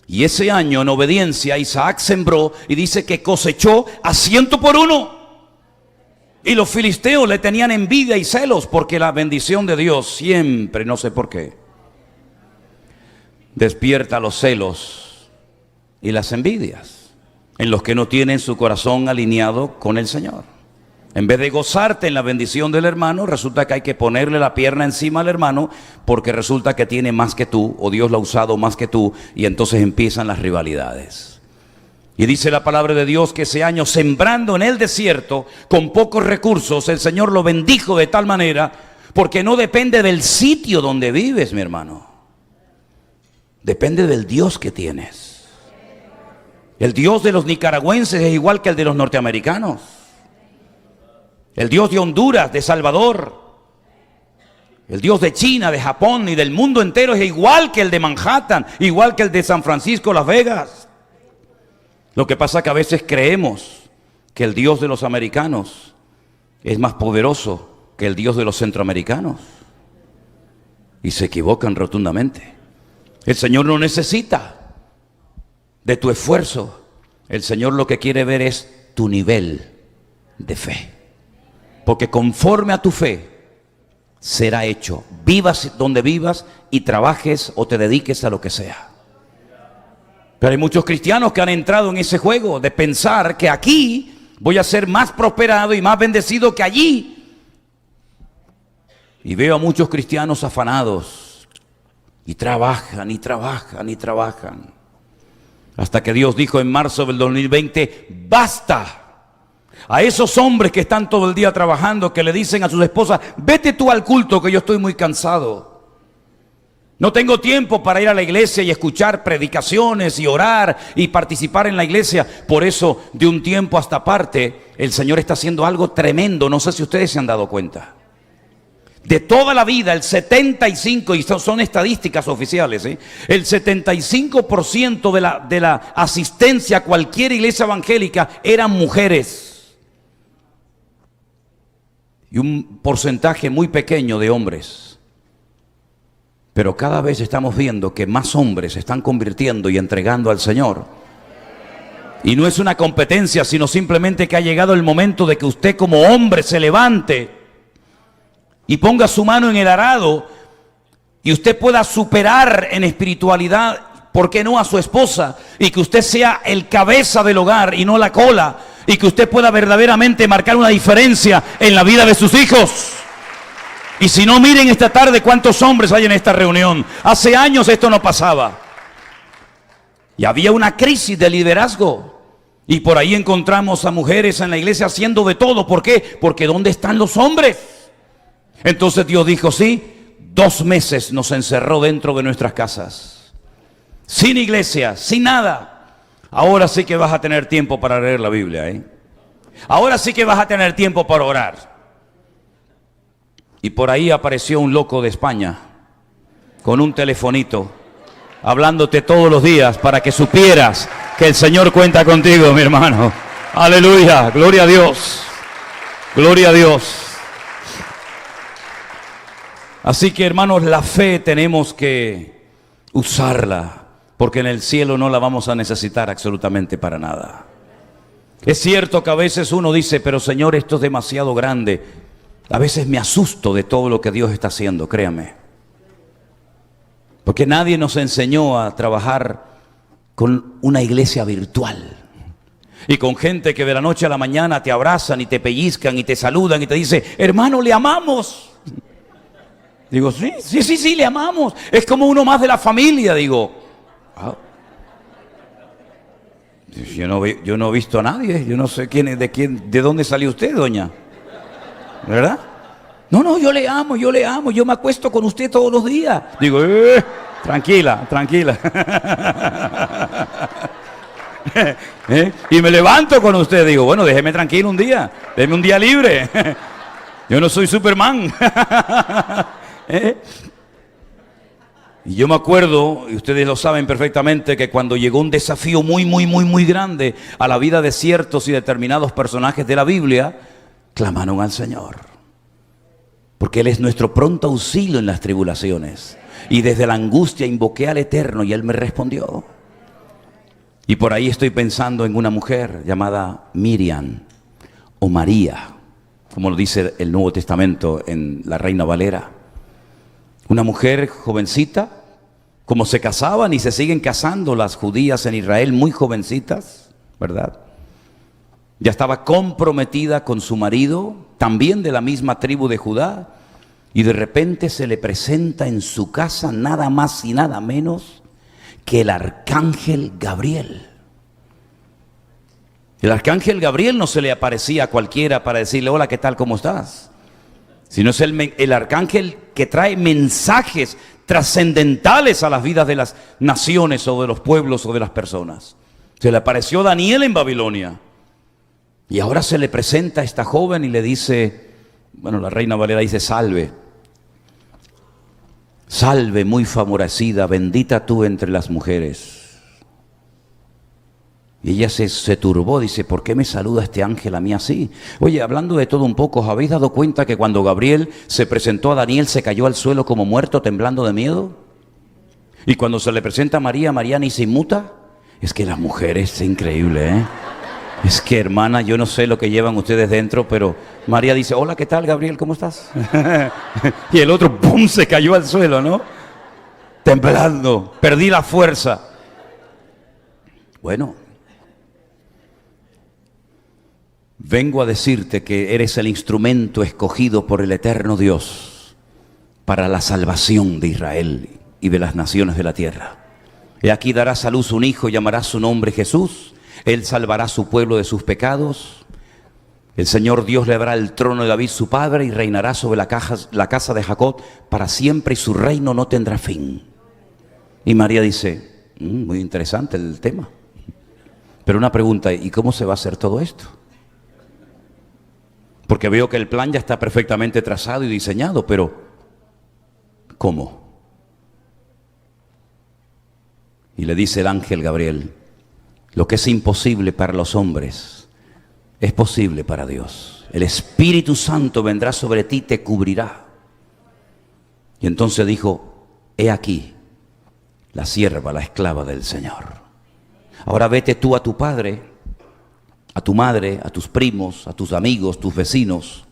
Y ese año, en obediencia, Isaac sembró y dice que cosechó a 100 por 1. Y los filisteos le tenían envidia y celos, porque la bendición de Dios siempre, no sé por qué, despierta los celos y las envidias en los que no tienen su corazón alineado con el Señor. En vez de gozarte en la bendición del hermano, resulta que hay que ponerle la pierna encima al hermano, porque resulta que tiene más que tú, o Dios lo ha usado más que tú, y entonces empiezan las rivalidades. Y dice la palabra de Dios que ese año, sembrando en el desierto con pocos recursos, el Señor lo bendijo de tal manera, porque no depende del sitio donde vives, mi hermano. Depende del Dios que tienes. El Dios de los nicaragüenses es igual que el de los norteamericanos. El Dios de Honduras, de Salvador, el Dios de China, de Japón y del mundo entero es igual que el de Manhattan, igual que el de San Francisco, Las Vegas. Lo que pasa es que a veces creemos que el Dios de los americanos es más poderoso que el Dios de los centroamericanos. Y se equivocan rotundamente. El Señor no necesita de tu esfuerzo. El Señor lo que quiere ver es tu nivel de fe. Porque conforme a tu fe será hecho. Vivas donde vivas y trabajes o te dediques a lo que sea. Pero hay muchos cristianos que han entrado en ese juego de pensar que aquí voy a ser más prosperado y más bendecido que allí. Y veo a muchos cristianos afanados y trabajan y trabajan y trabajan. Hasta que Dios dijo en marzo del 2020, ¡basta! A esos hombres que están todo el día trabajando, que le dicen a sus esposas, vete tú al culto que yo estoy muy cansado. No tengo tiempo para ir a la iglesia y escuchar predicaciones y orar y participar en la iglesia. Por eso, de un tiempo a esta parte, el Señor está haciendo algo tremendo. No sé si ustedes se han dado cuenta. De toda la vida, el 75%, y son estadísticas oficiales, el 75% de la asistencia a cualquier iglesia evangélica eran mujeres. Y un porcentaje muy pequeño de hombres. Pero cada vez estamos viendo que más hombres se están convirtiendo y entregando al Señor. Y no es una competencia, sino simplemente que ha llegado el momento de que usted como hombre se levante y ponga su mano en el arado y usted pueda superar en espiritualidad, ¿por qué no?, a su esposa, y que usted sea el cabeza del hogar y no la cola, y que usted pueda verdaderamente marcar una diferencia en la vida de sus hijos. Y si no, miren esta tarde cuántos hombres hay en esta reunión. Hace años esto no pasaba. Y había una crisis de liderazgo. Y por ahí encontramos a mujeres en la iglesia haciendo de todo. ¿Por qué? Porque ¿dónde están los hombres? Entonces Dios dijo, sí, 2 meses nos encerró dentro de nuestras casas. Sin iglesia, sin nada. Ahora sí que vas a tener tiempo para leer la Biblia, ¿eh? Ahora sí que vas a tener tiempo para orar. Y por ahí apareció un loco de España, con un telefonito, hablándote todos los días para que supieras que el Señor cuenta contigo, mi hermano. Aleluya, gloria a Dios, gloria a Dios. Así que, hermanos, la fe tenemos que usarla, porque en el cielo no la vamos a necesitar absolutamente para nada. Es cierto que a veces uno dice, pero Señor, esto es demasiado grande. A veces me asusto de todo lo que Dios está haciendo, créame. Porque nadie nos enseñó a trabajar con una iglesia virtual. Y con gente que de la noche a la mañana te abrazan y te pellizcan y te saludan y te dicen, hermano, le amamos. Digo, sí, le amamos. Es como uno más de la familia, digo. Ah. Yo no he visto a nadie, yo no sé de dónde salió usted, doña. ¿Verdad? No, yo le amo, yo me acuesto con usted todos los días. Digo, tranquila. Y me levanto con usted, digo, bueno, déjeme tranquilo un día, déjeme un día libre. Yo no soy Superman. Y yo me acuerdo, y ustedes lo saben perfectamente, que cuando llegó un desafío muy grande a la vida de ciertos y determinados personajes de la Biblia, clamaron al Señor, porque Él es nuestro pronto auxilio en las tribulaciones. Y desde la angustia invoqué al Eterno y Él me respondió. Y por ahí estoy pensando en una mujer llamada Miriam o María, como lo dice el Nuevo Testamento en la Reina Valera. Una mujer jovencita, como se casaban y se siguen casando las judías en Israel, muy jovencitas, ¿verdad? Ya estaba comprometida con su marido, también de la misma tribu de Judá, y de repente se le presenta en su casa nada más y nada menos que el arcángel Gabriel. El arcángel Gabriel no se le aparecía a cualquiera para decirle, hola, ¿qué tal? ¿Cómo estás? Sino es el arcángel que trae mensajes trascendentales a las vidas de las naciones o de los pueblos o de las personas. Se le apareció Daniel en Babilonia. Y ahora se le presenta a esta joven y le dice, bueno, la Reina Valera dice, salve. Salve, muy favorecida, bendita tú entre las mujeres. Y ella se turbó, dice, ¿por qué me saluda este ángel a mí así? Oye, hablando de todo un poco, ¿os habéis dado cuenta que cuando Gabriel se presentó a Daniel se cayó al suelo como muerto, temblando de miedo? Y cuando se le presenta a María, María ni se inmuta. Es que las mujeres, es increíble, ¿eh? Es que, hermana, yo no sé lo que llevan ustedes dentro, pero María dice, hola, ¿qué tal, Gabriel? ¿Cómo estás? Y el otro, ¡pum!, se cayó al suelo, ¿no? Temblando, perdí la fuerza. Bueno, vengo a decirte que eres el instrumento escogido por el eterno Dios para la salvación de Israel y de las naciones de la tierra. He aquí darás a luz un hijo y llamarás su nombre Jesús. Él salvará a su pueblo de sus pecados. El Señor Dios le dará el trono de David su padre y reinará sobre la casa de Jacob para siempre y su reino no tendrá fin. Y María dice, muy interesante el tema. Pero una pregunta, ¿y cómo se va a hacer todo esto? Porque veo que el plan ya está perfectamente trazado y diseñado, pero ¿cómo? Y le dice el ángel Gabriel, lo que es imposible para los hombres es posible para Dios. El Espíritu Santo vendrá sobre ti y te cubrirá. Y entonces dijo, he aquí la sierva, la esclava del Señor. Ahora vete tú a tu padre, a tu madre, a tus primos, a tus amigos, tus vecinos.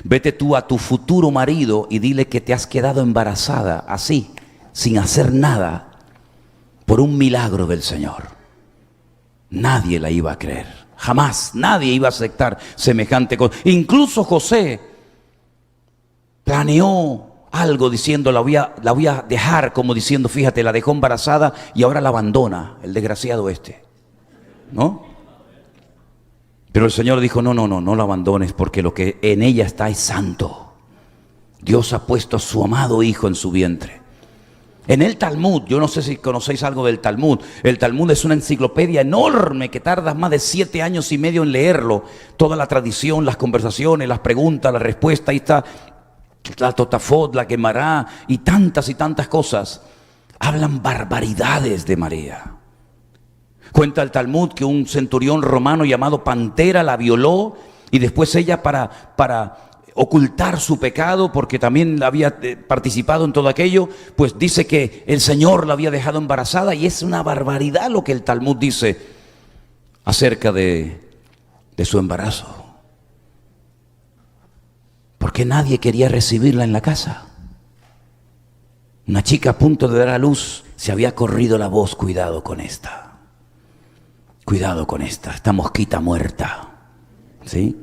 Vete tú a tu futuro marido y dile que te has quedado embarazada así, sin hacer nada, por un milagro del Señor. Nadie la iba a creer, jamás, nadie iba a aceptar semejante cosa. Incluso José planeó algo diciendo, la voy a dejar, como diciendo, fíjate, la dejó embarazada y ahora la abandona, el desgraciado este, ¿no? Pero el Señor dijo, no la abandones, porque lo que en ella está es santo. Dios ha puesto a su amado Hijo en su vientre. En el Talmud, yo no sé si conocéis algo del Talmud. El Talmud es una enciclopedia enorme que tardas más de 7 años y medio en leerlo. Toda la tradición, las conversaciones, las preguntas, la respuesta, ahí está la Totafot, la Gemara y tantas cosas. Hablan barbaridades de María. Cuenta el Talmud que un centurión romano llamado Pantera la violó y después ella para ocultar su pecado, porque también había participado en todo aquello, pues dice que el Señor la había dejado embarazada, y es una barbaridad lo que el Talmud dice acerca de su embarazo, porque nadie quería recibirla en la casa. Una chica a punto de dar a luz, se había corrido la voz, cuidado con esta, esta mosquita muerta, ¿sí?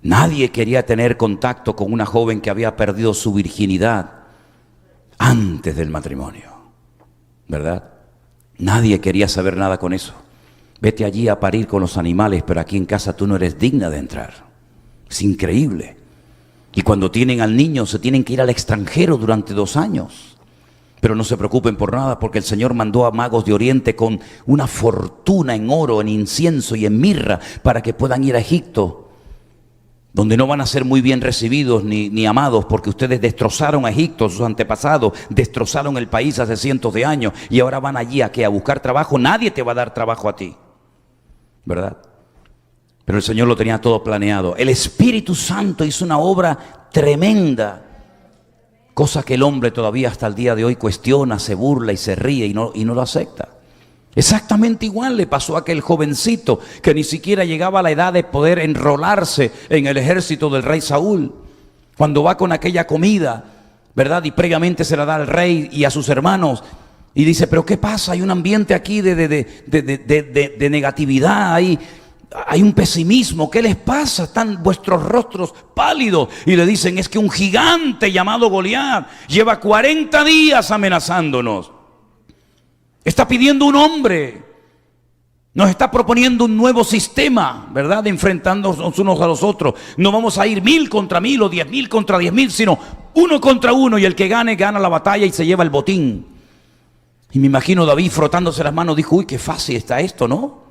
Nadie quería tener contacto con una joven que había perdido su virginidad antes del matrimonio, ¿verdad? Nadie quería saber nada con eso. Vete allí a parir con los animales, pero aquí en casa tú no eres digna de entrar. Es increíble. Y cuando tienen al niño se tienen que ir al extranjero durante 2 años. Pero no se preocupen por nada, porque el Señor mandó a magos de Oriente con una fortuna en oro, en incienso y en mirra, para que puedan ir a Egipto, donde no van a ser muy bien recibidos ni amados, porque ustedes destrozaron a Egipto, sus antepasados, destrozaron el país hace cientos de años, y ahora van allí a buscar trabajo. Nadie te va a dar trabajo a ti, ¿verdad? Pero el Señor lo tenía todo planeado. El Espíritu Santo hizo una obra tremenda, cosa que el hombre todavía hasta el día de hoy cuestiona, se burla y se ríe y no lo acepta. Exactamente igual le pasó a aquel jovencito que ni siquiera llegaba a la edad de poder enrolarse en el ejército del rey Saúl. Cuando va con aquella comida, ¿verdad? Y previamente se la da al rey y a sus hermanos. Y dice, pero ¿qué pasa? Hay un ambiente aquí de negatividad, hay un pesimismo. ¿Qué les pasa? Están vuestros rostros pálidos. Y le dicen, es que un gigante llamado Goliat lleva 40 días amenazándonos. Está pidiendo un hombre, nos está proponiendo un nuevo sistema, ¿verdad? De enfrentarnos unos a los otros. No vamos a ir 1000 contra 1000 o 10.000 contra 10.000, sino 1 contra 1, y el que gane, gana la batalla y se lleva el botín. Y me imagino David frotándose las manos, dijo, uy, qué fácil está esto, ¿no?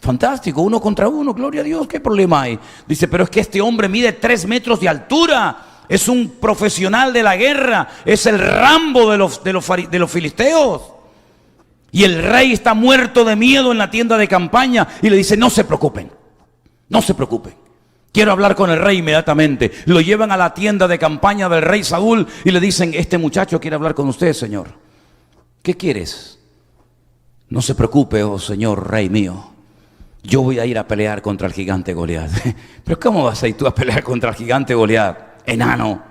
Fantástico, 1 contra 1, gloria a Dios, ¿qué problema hay? Dice, pero es que este hombre mide 3 metros de altura, es un profesional de la guerra, es el Rambo de los filisteos. Y el rey está muerto de miedo en la tienda de campaña y le dice, no se preocupen, quiero hablar con el rey inmediatamente. Lo llevan a la tienda de campaña del rey Saúl y le dicen, este muchacho quiere hablar con usted, señor. ¿Qué quieres? No se preocupe, oh señor rey mío, yo voy a ir a pelear contra el gigante Goliat. Pero ¿cómo vas a ir tú a pelear contra el gigante Goliat? Enano,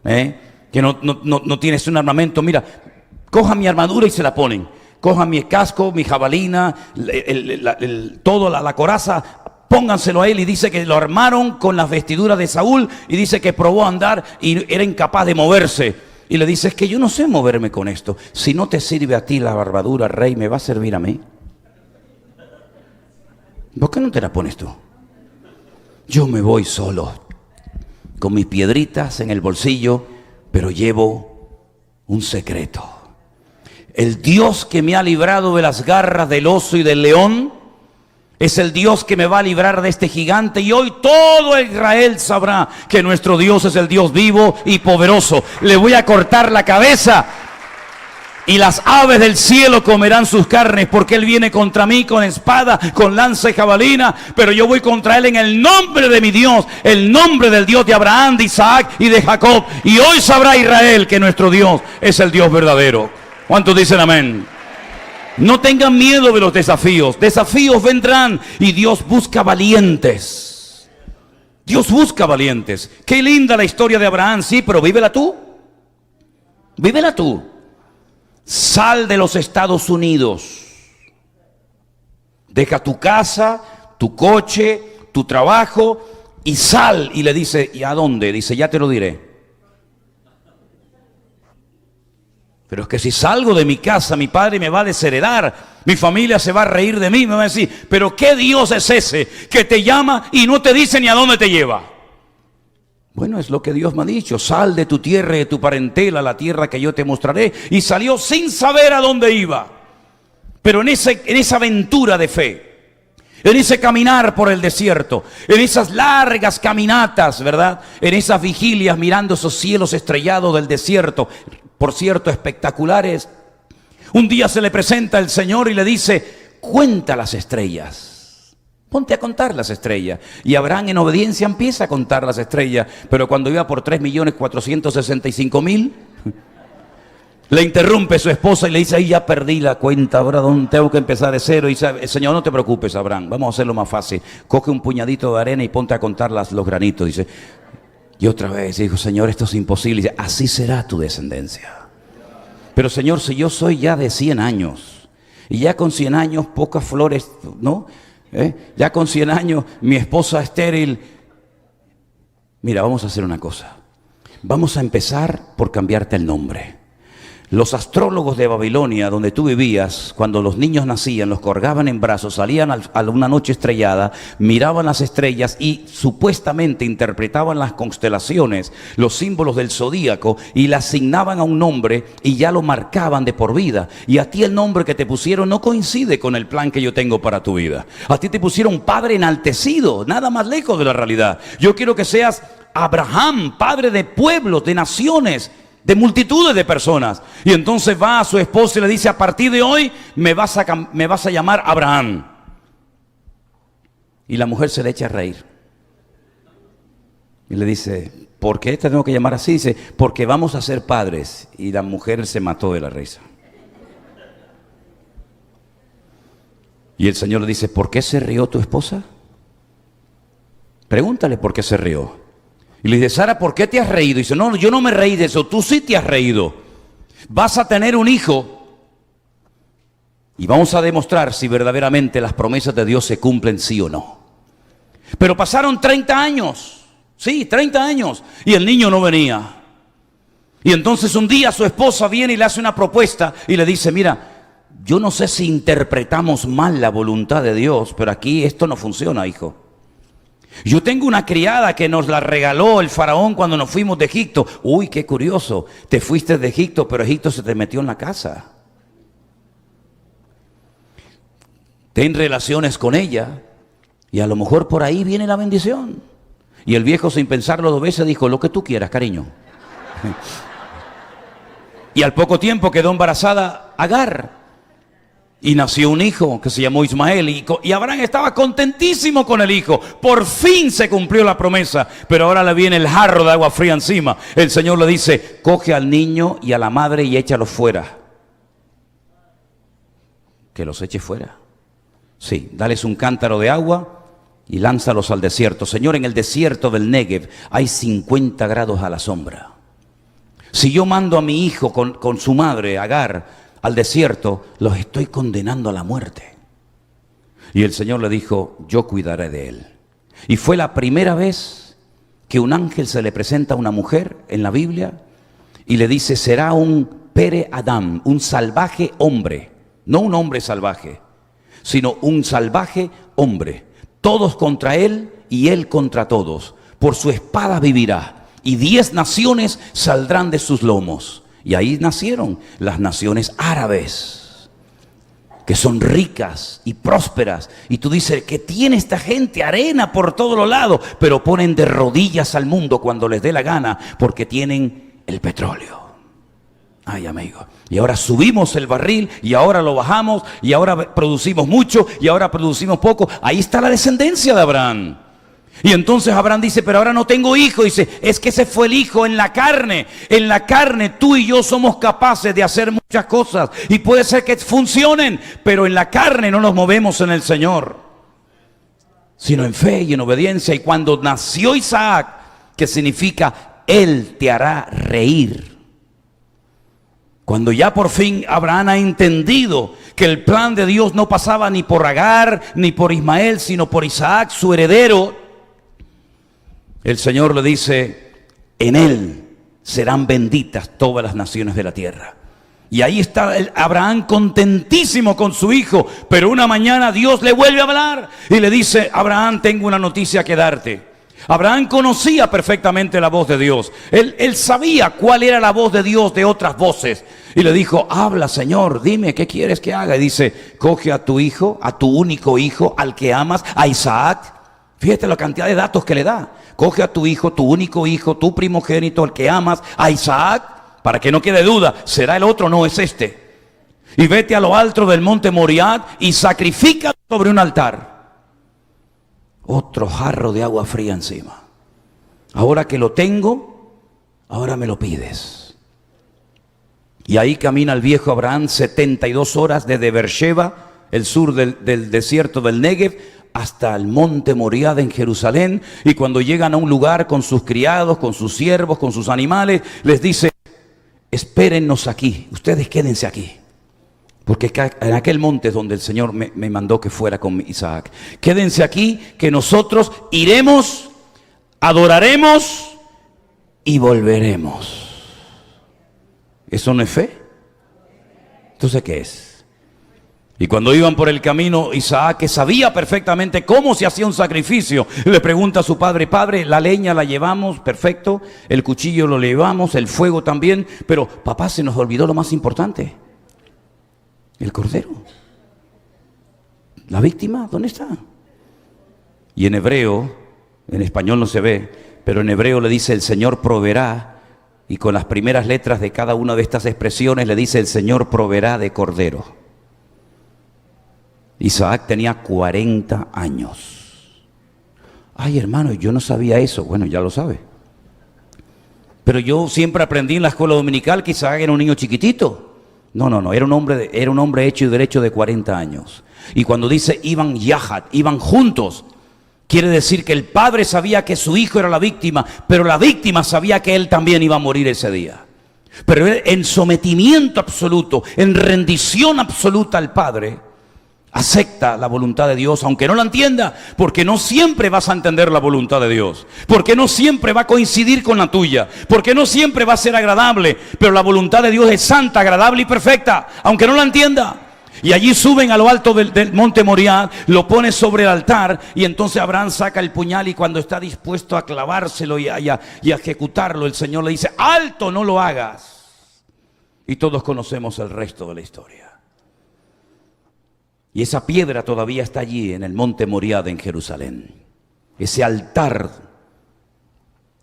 que no tienes un armamento. Mira, coja mi armadura y se la ponen. Cojan mi casco, mi jabalina, la coraza, pónganselo a él. Y dice que lo armaron con las vestiduras de Saúl y dice que probó a andar y era incapaz de moverse. Y le dice, es que yo no sé moverme con esto. Si no te sirve a ti la barbadura, rey, ¿me va a servir a mí? ¿Por qué no te la pones tú? Yo me voy solo, con mis piedritas en el bolsillo, pero llevo un secreto. El Dios que me ha librado de las garras del oso y del león es el Dios que me va a librar de este gigante, y hoy todo Israel sabrá que nuestro Dios es el Dios vivo y poderoso. Le voy a cortar la cabeza y las aves del cielo comerán sus carnes, porque Él viene contra mí con espada, con lanza y jabalina, pero yo voy contra Él en el nombre de mi Dios, el nombre del Dios de Abraham, de Isaac y de Jacob. Y hoy sabrá Israel que nuestro Dios es el Dios verdadero. ¿Cuántos dicen amén? No tengan miedo de los desafíos. Desafíos vendrán y Dios busca valientes. Dios busca valientes. Qué linda la historia de Abraham, sí, pero vívela tú. Vívela tú. Sal de los Estados Unidos. Deja tu casa, tu coche, tu trabajo y sal. Y le dice, ¿y a dónde? Dice, ya te lo diré. Pero es que si salgo de mi casa, mi padre me va a desheredar, mi familia se va a reír de mí, me va a decir, pero ¿qué Dios es ese que te llama y no te dice ni a dónde te lleva? Bueno, es lo que Dios me ha dicho, sal de tu tierra y de tu parentela, la tierra que yo te mostraré. Y salió sin saber a dónde iba, pero en esa aventura de fe, en ese caminar por el desierto, en esas largas caminatas, ¿verdad? En esas vigilias mirando esos cielos estrellados del desierto, por cierto, espectaculares. Un día se le presenta el Señor y le dice, cuenta las estrellas. Ponte a contar las estrellas. Y Abraham en obediencia empieza a contar las estrellas. Pero cuando iba por 3.465.000, le interrumpe su esposa y le dice, ahí ya perdí la cuenta, ahora tengo que empezar de cero. Y dice, Señor, no te preocupes, Abraham, vamos a hacerlo más fácil. Coge un puñadito de arena y ponte a contar los granitos. Dice, y otra vez dijo, Señor, esto es imposible. Dice, así será tu descendencia. Pero Señor, si yo soy ya de 100 años, y ya con 100 años pocas flores, ¿no? Ya con 100 años mi esposa estéril. Mira, vamos a hacer una cosa. Vamos a empezar por cambiarte el nombre. Los astrólogos de Babilonia, donde tú vivías, cuando los niños nacían, los colgaban en brazos, salían a una noche estrellada, miraban las estrellas y supuestamente interpretaban las constelaciones, los símbolos del zodíaco, y le asignaban a un nombre y ya lo marcaban de por vida. Y a ti el nombre que te pusieron no coincide con el plan que yo tengo para tu vida. A ti te pusieron padre enaltecido, nada más lejos de la realidad. Yo quiero que seas Abraham, padre de pueblos, de naciones, de multitudes de personas. Y entonces va a su esposa y le dice, a partir de hoy me vas a llamar Abraham. Y la mujer se le echa a reír y le dice, ¿por qué te tengo que llamar así? Dice, porque vamos a ser padres. Y la mujer se mató de la risa. Y el Señor le dice, ¿por qué se rió tu esposa? Pregúntale por qué se rió. Y le dice, Sara, ¿por qué te has reído? Y dice, no, yo no me reí de eso, tú sí te has reído. Vas a tener un hijo y vamos a demostrar si verdaderamente las promesas de Dios se cumplen, sí o no. Pero pasaron 30 años, sí, 30 años, y el niño no venía. Y entonces un día su esposa viene y le hace una propuesta y le dice, mira, yo no sé si interpretamos mal la voluntad de Dios, pero aquí esto no funciona, hijo. Yo tengo una criada que nos la regaló el faraón cuando nos fuimos de Egipto. Uy, qué curioso, te fuiste de Egipto, pero Egipto se te metió en la casa. Ten relaciones con ella y a lo mejor por ahí viene la bendición. Y el viejo, sin pensarlo 2 veces, dijo, lo que tú quieras, cariño. Y al poco tiempo quedó embarazada Agar. Y nació un hijo que se llamó Ismael. Y Abraham estaba contentísimo con el hijo. Por fin se cumplió la promesa. Pero ahora le viene el jarro de agua fría encima. El Señor le dice, coge al niño y a la madre y échalos fuera. Que los eche fuera. Sí, dales un cántaro de agua y lánzalos al desierto. Señor, en el desierto del Negev hay 50 grados a la sombra. Si yo mando a mi hijo con su madre, Agar, al desierto, los estoy condenando a la muerte. Y el Señor le dijo, yo cuidaré de él. Y fue la primera vez que un ángel se le presenta a una mujer en la Biblia y le dice, será un Pere Adam, un salvaje hombre, no un hombre salvaje, sino un salvaje hombre. Todos contra él y él contra todos. Por su espada vivirá y 10 naciones saldrán de sus lomos. Y ahí nacieron las naciones árabes, que son ricas y prósperas. Y tú dices, ¿qué tiene esta gente? Arena por todos los lados. Pero ponen de rodillas al mundo cuando les dé la gana, porque tienen el petróleo. Ay, amigo. Y ahora subimos el barril, y ahora lo bajamos, y ahora producimos mucho, y ahora producimos poco. Ahí está la descendencia de Abraham. Y entonces Abraham dice, pero ahora no tengo hijo. Dice, es que ese fue el hijo en la carne. En la carne tú y yo somos capaces de hacer muchas cosas. Y puede ser que funcionen, pero en la carne no nos movemos en el Señor, sino en fe y en obediencia. Y cuando nació Isaac, que significa, Él te hará reír. Cuando ya por fin Abraham ha entendido que el plan de Dios no pasaba ni por Agar, ni por Ismael, sino por Isaac, su heredero, el Señor le dice, en él serán benditas todas las naciones de la tierra. Y ahí está Abraham contentísimo con su hijo. Pero una mañana Dios le vuelve a hablar y le dice, Abraham, tengo una noticia que darte. Abraham conocía perfectamente la voz de Dios. Él sabía cuál era la voz de Dios de otras voces. Y le dijo, habla, Señor, dime, ¿qué quieres que haga? Y dice, coge a tu hijo, a tu único hijo, al que amas, a Isaac. Fíjate la cantidad de datos que le da. Coge a tu hijo, tu único hijo, tu primogénito, al que amas, a Isaac, para que no quede duda, ¿será el otro? No, es este. Y vete a lo alto del monte Moriah y sacrifica sobre un altar. Otro jarro de agua fría encima. Ahora que lo tengo, ahora me lo pides. Y ahí camina el viejo Abraham 72 horas desde Beersheba, el sur del desierto del Negev, hasta el monte Moriah en Jerusalén. Y cuando llegan a un lugar con sus criados, con sus siervos, con sus animales, les dice, espérennos aquí, ustedes quédense aquí. Porque en aquel monte es donde el Señor me mandó que fuera con Isaac. Quédense aquí, que nosotros iremos, adoraremos y volveremos. ¿Eso no es fe? Entonces, ¿qué es? Y cuando iban por el camino, Isaac, que sabía perfectamente cómo se hacía un sacrificio, le pregunta a su padre, padre, la leña la llevamos, perfecto, el cuchillo lo llevamos, el fuego también, pero papá, se nos olvidó lo más importante, el cordero. ¿La víctima? ¿Dónde está? Y en hebreo, en español no se ve, pero en hebreo le dice, el Señor proveerá, y con las primeras letras de cada una de estas expresiones le dice, el Señor proveerá de cordero. Isaac tenía 40 años. Ay, hermano, yo no sabía eso. Bueno, ya lo sabe. Pero yo siempre aprendí en la escuela dominical que Isaac era un niño chiquitito. No, era un hombre hecho y derecho de 40 años. Y cuando dice iban yahad, iban juntos, quiere decir que el padre sabía que su hijo era la víctima, pero la víctima sabía que él también iba a morir ese día. Pero él, en sometimiento absoluto, en rendición absoluta al padre, acepta la voluntad de Dios, aunque no la entienda, porque no siempre vas a entender la voluntad de Dios, porque no siempre va a coincidir con la tuya, porque no siempre va a ser agradable, pero la voluntad de Dios es santa, agradable y perfecta, aunque no la entienda. Y allí suben a lo alto del monte Moriah, lo pone sobre el altar, y entonces Abraham saca el puñal, y cuando está dispuesto a clavárselo y a ejecutarlo, el Señor le dice, alto, no lo hagas. Y todos conocemos el resto de la historia. Y esa piedra todavía está allí en el monte Moriah en Jerusalén. Ese altar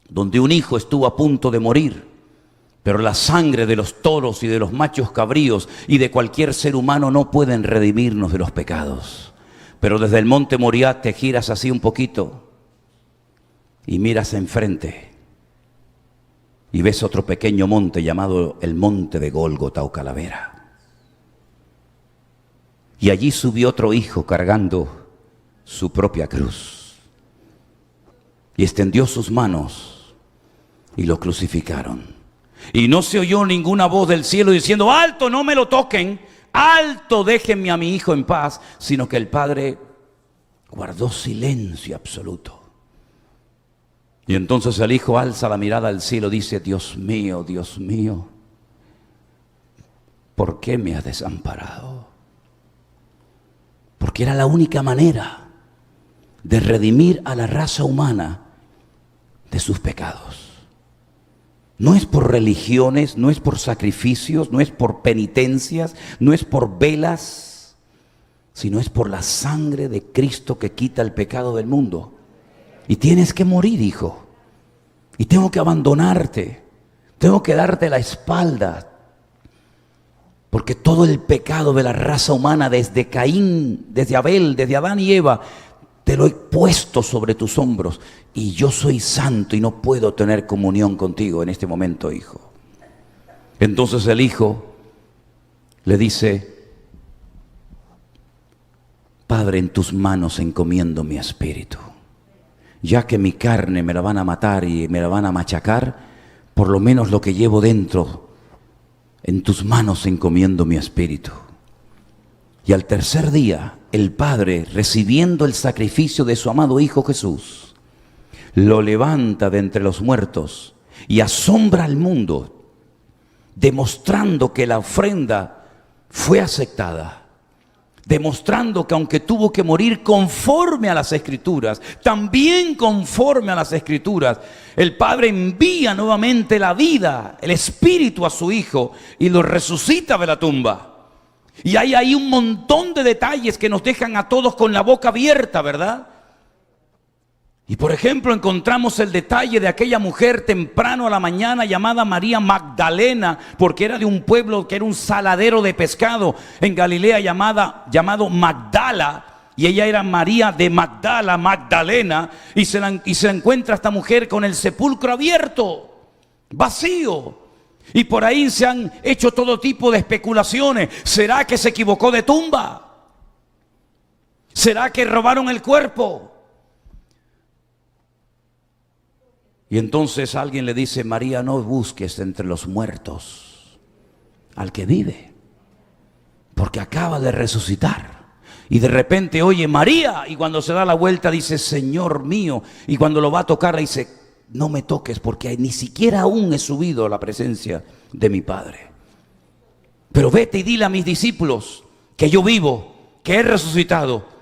donde un hijo estuvo a punto de morir, pero la sangre de los toros y de los machos cabríos y de cualquier ser humano no pueden redimirnos de los pecados. Pero desde el monte Moriah te giras así un poquito y miras enfrente y ves otro pequeño monte llamado el monte de Gólgota o Calavera. Y allí subió otro hijo cargando su propia cruz. Y extendió sus manos y lo crucificaron. Y no se oyó ninguna voz del cielo diciendo, alto, no me lo toquen, alto, déjenme a mi hijo en paz, sino que el padre guardó silencio absoluto. Y entonces el hijo alza la mirada al cielo y dice: Dios mío, ¿por qué me has desamparado? Porque era la única manera de redimir a la raza humana de sus pecados. No es por religiones, no es por sacrificios, no es por penitencias, no es por velas, sino es por la sangre de Cristo que quita el pecado del mundo. Y tienes que morir, hijo. Y tengo que abandonarte. Tengo que darte la espalda. Porque todo el pecado de la raza humana, desde Caín, desde Abel, desde Adán y Eva, te lo he puesto sobre tus hombros. Y yo soy santo y no puedo tener comunión contigo en este momento, hijo. Entonces el hijo le dice: Padre, en tus manos encomiendo mi espíritu. Ya que mi carne me la van a matar y me la van a machacar, por lo menos lo que llevo dentro, en tus manos encomiendo mi espíritu. Y al tercer día, el Padre, recibiendo el sacrificio de su amado Hijo Jesús, lo levanta de entre los muertos y asombra al mundo, demostrando que la ofrenda fue aceptada. Demostrando que aunque tuvo que morir conforme a las Escrituras, también conforme a las Escrituras, el Padre envía nuevamente la vida, el Espíritu a su Hijo y lo resucita de la tumba. Y hay ahí un montón de detalles que nos dejan a todos con la boca abierta, ¿verdad? Y por ejemplo encontramos el detalle de aquella mujer temprano a la mañana llamada María Magdalena, porque era de un pueblo que era un saladero de pescado en Galilea llamado Magdala, y ella era María de Magdala, Magdalena, y se encuentra esta mujer con el sepulcro abierto, vacío. Y por ahí se han hecho todo tipo de especulaciones. ¿Será que se equivocó de tumba? ¿Será que robaron el cuerpo? Y entonces alguien le dice: María, no busques entre los muertos al que vive, porque acaba de resucitar. Y de repente oye María, y cuando se da la vuelta dice: Señor mío. Y cuando lo va a tocar le dice: no me toques, porque ni siquiera aún he subido a la presencia de mi Padre. Pero vete y dile a mis discípulos que yo vivo, que he resucitado.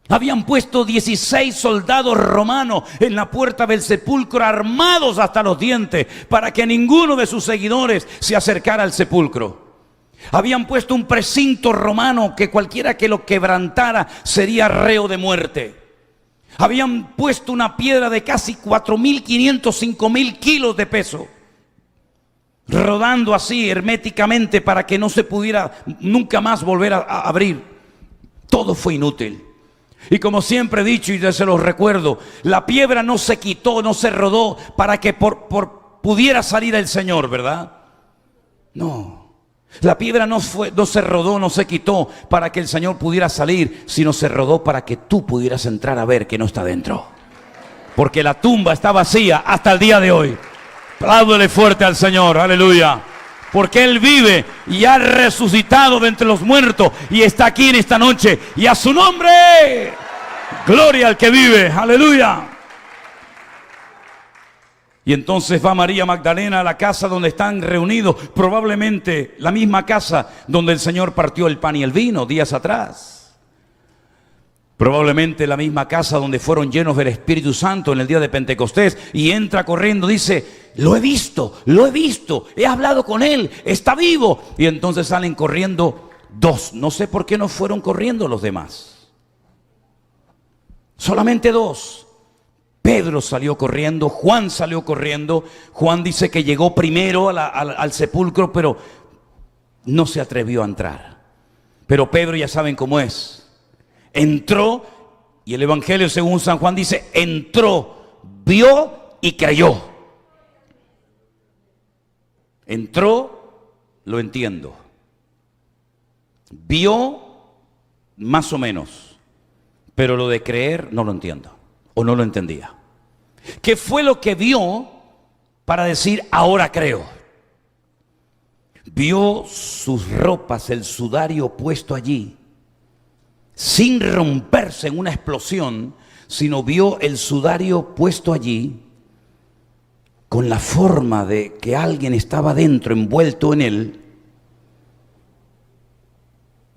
Habían puesto 16 soldados romanos en la puerta del sepulcro, armados hasta los dientes, para que ninguno de sus seguidores se acercara al sepulcro. Habían puesto un precinto romano que cualquiera que lo quebrantara sería reo de muerte. Habían puesto una piedra de casi 4.500, 5.000 kilos de peso, rodando así herméticamente para que no se pudiera nunca más volver a abrir. Todo fue inútil. Y como siempre he dicho y se los recuerdo, la piedra no se quitó, no se rodó para que pudiera salir el Señor, ¿verdad? No. La piedra no se rodó, no se quitó para que el Señor pudiera salir, sino se rodó para que tú pudieras entrar a ver que no está dentro. Porque la tumba está vacía hasta el día de hoy. Apláudele fuerte al Señor, aleluya. Porque Él vive y ha resucitado de entre los muertos y está aquí en esta noche. Y a su nombre, gloria al que vive, aleluya. Y entonces va María Magdalena a la casa donde están reunidos, probablemente la misma casa donde el Señor partió el pan y el vino días atrás. Probablemente la misma casa donde fueron llenos del Espíritu Santo en el día de Pentecostés. Y entra corriendo, dice: lo he visto, he hablado con Él, está vivo. Y entonces salen corriendo dos. No sé por qué no fueron corriendo los demás. Solamente dos. Pedro salió corriendo, Juan salió corriendo. Juan dice que llegó primero al sepulcro, pero no se atrevió a entrar. Pero Pedro, ya saben cómo es. Entró, y el Evangelio según San Juan dice: entró, vio y creyó. Entró, lo entiendo. Vio, más o menos. Pero lo de creer no lo entiendo, o no lo entendía. ¿Qué fue lo que vio para decir ahora creo? Vio sus ropas, el sudario puesto allí, sin romperse en una explosión, sino vio el sudario puesto allí con la forma de que alguien estaba dentro, envuelto en él,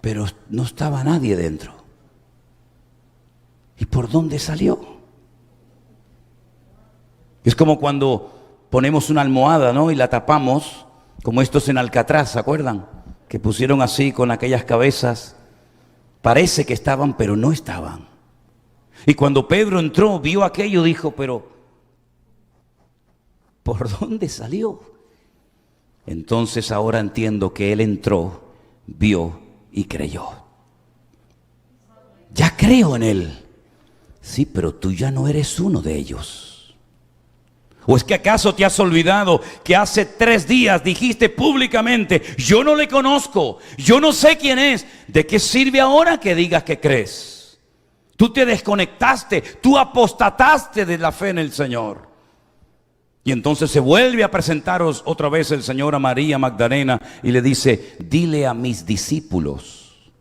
pero no estaba nadie dentro. ¿Y por dónde salió? Es como cuando ponemos una almohada, ¿no? Y la tapamos, como estos en Alcatraz, ¿se acuerdan? Que pusieron así con aquellas cabezas. Parece que estaban, pero no estaban. Y cuando Pedro entró, vio aquello, dijo, pero ¿por dónde salió? Entonces ahora entiendo que él entró, vio y creyó. Ya creo en él. Sí, pero tú ya no eres uno de ellos. ¿O es que acaso te has olvidado que hace 3 días dijiste públicamente, yo no le conozco, yo no sé quién es? ¿De qué sirve ahora que digas que crees? Tú te desconectaste, tú apostataste de la fe en el Señor. Y entonces se vuelve a presentaros otra vez el Señor a María Magdalena y le dice, dile a mis discípulos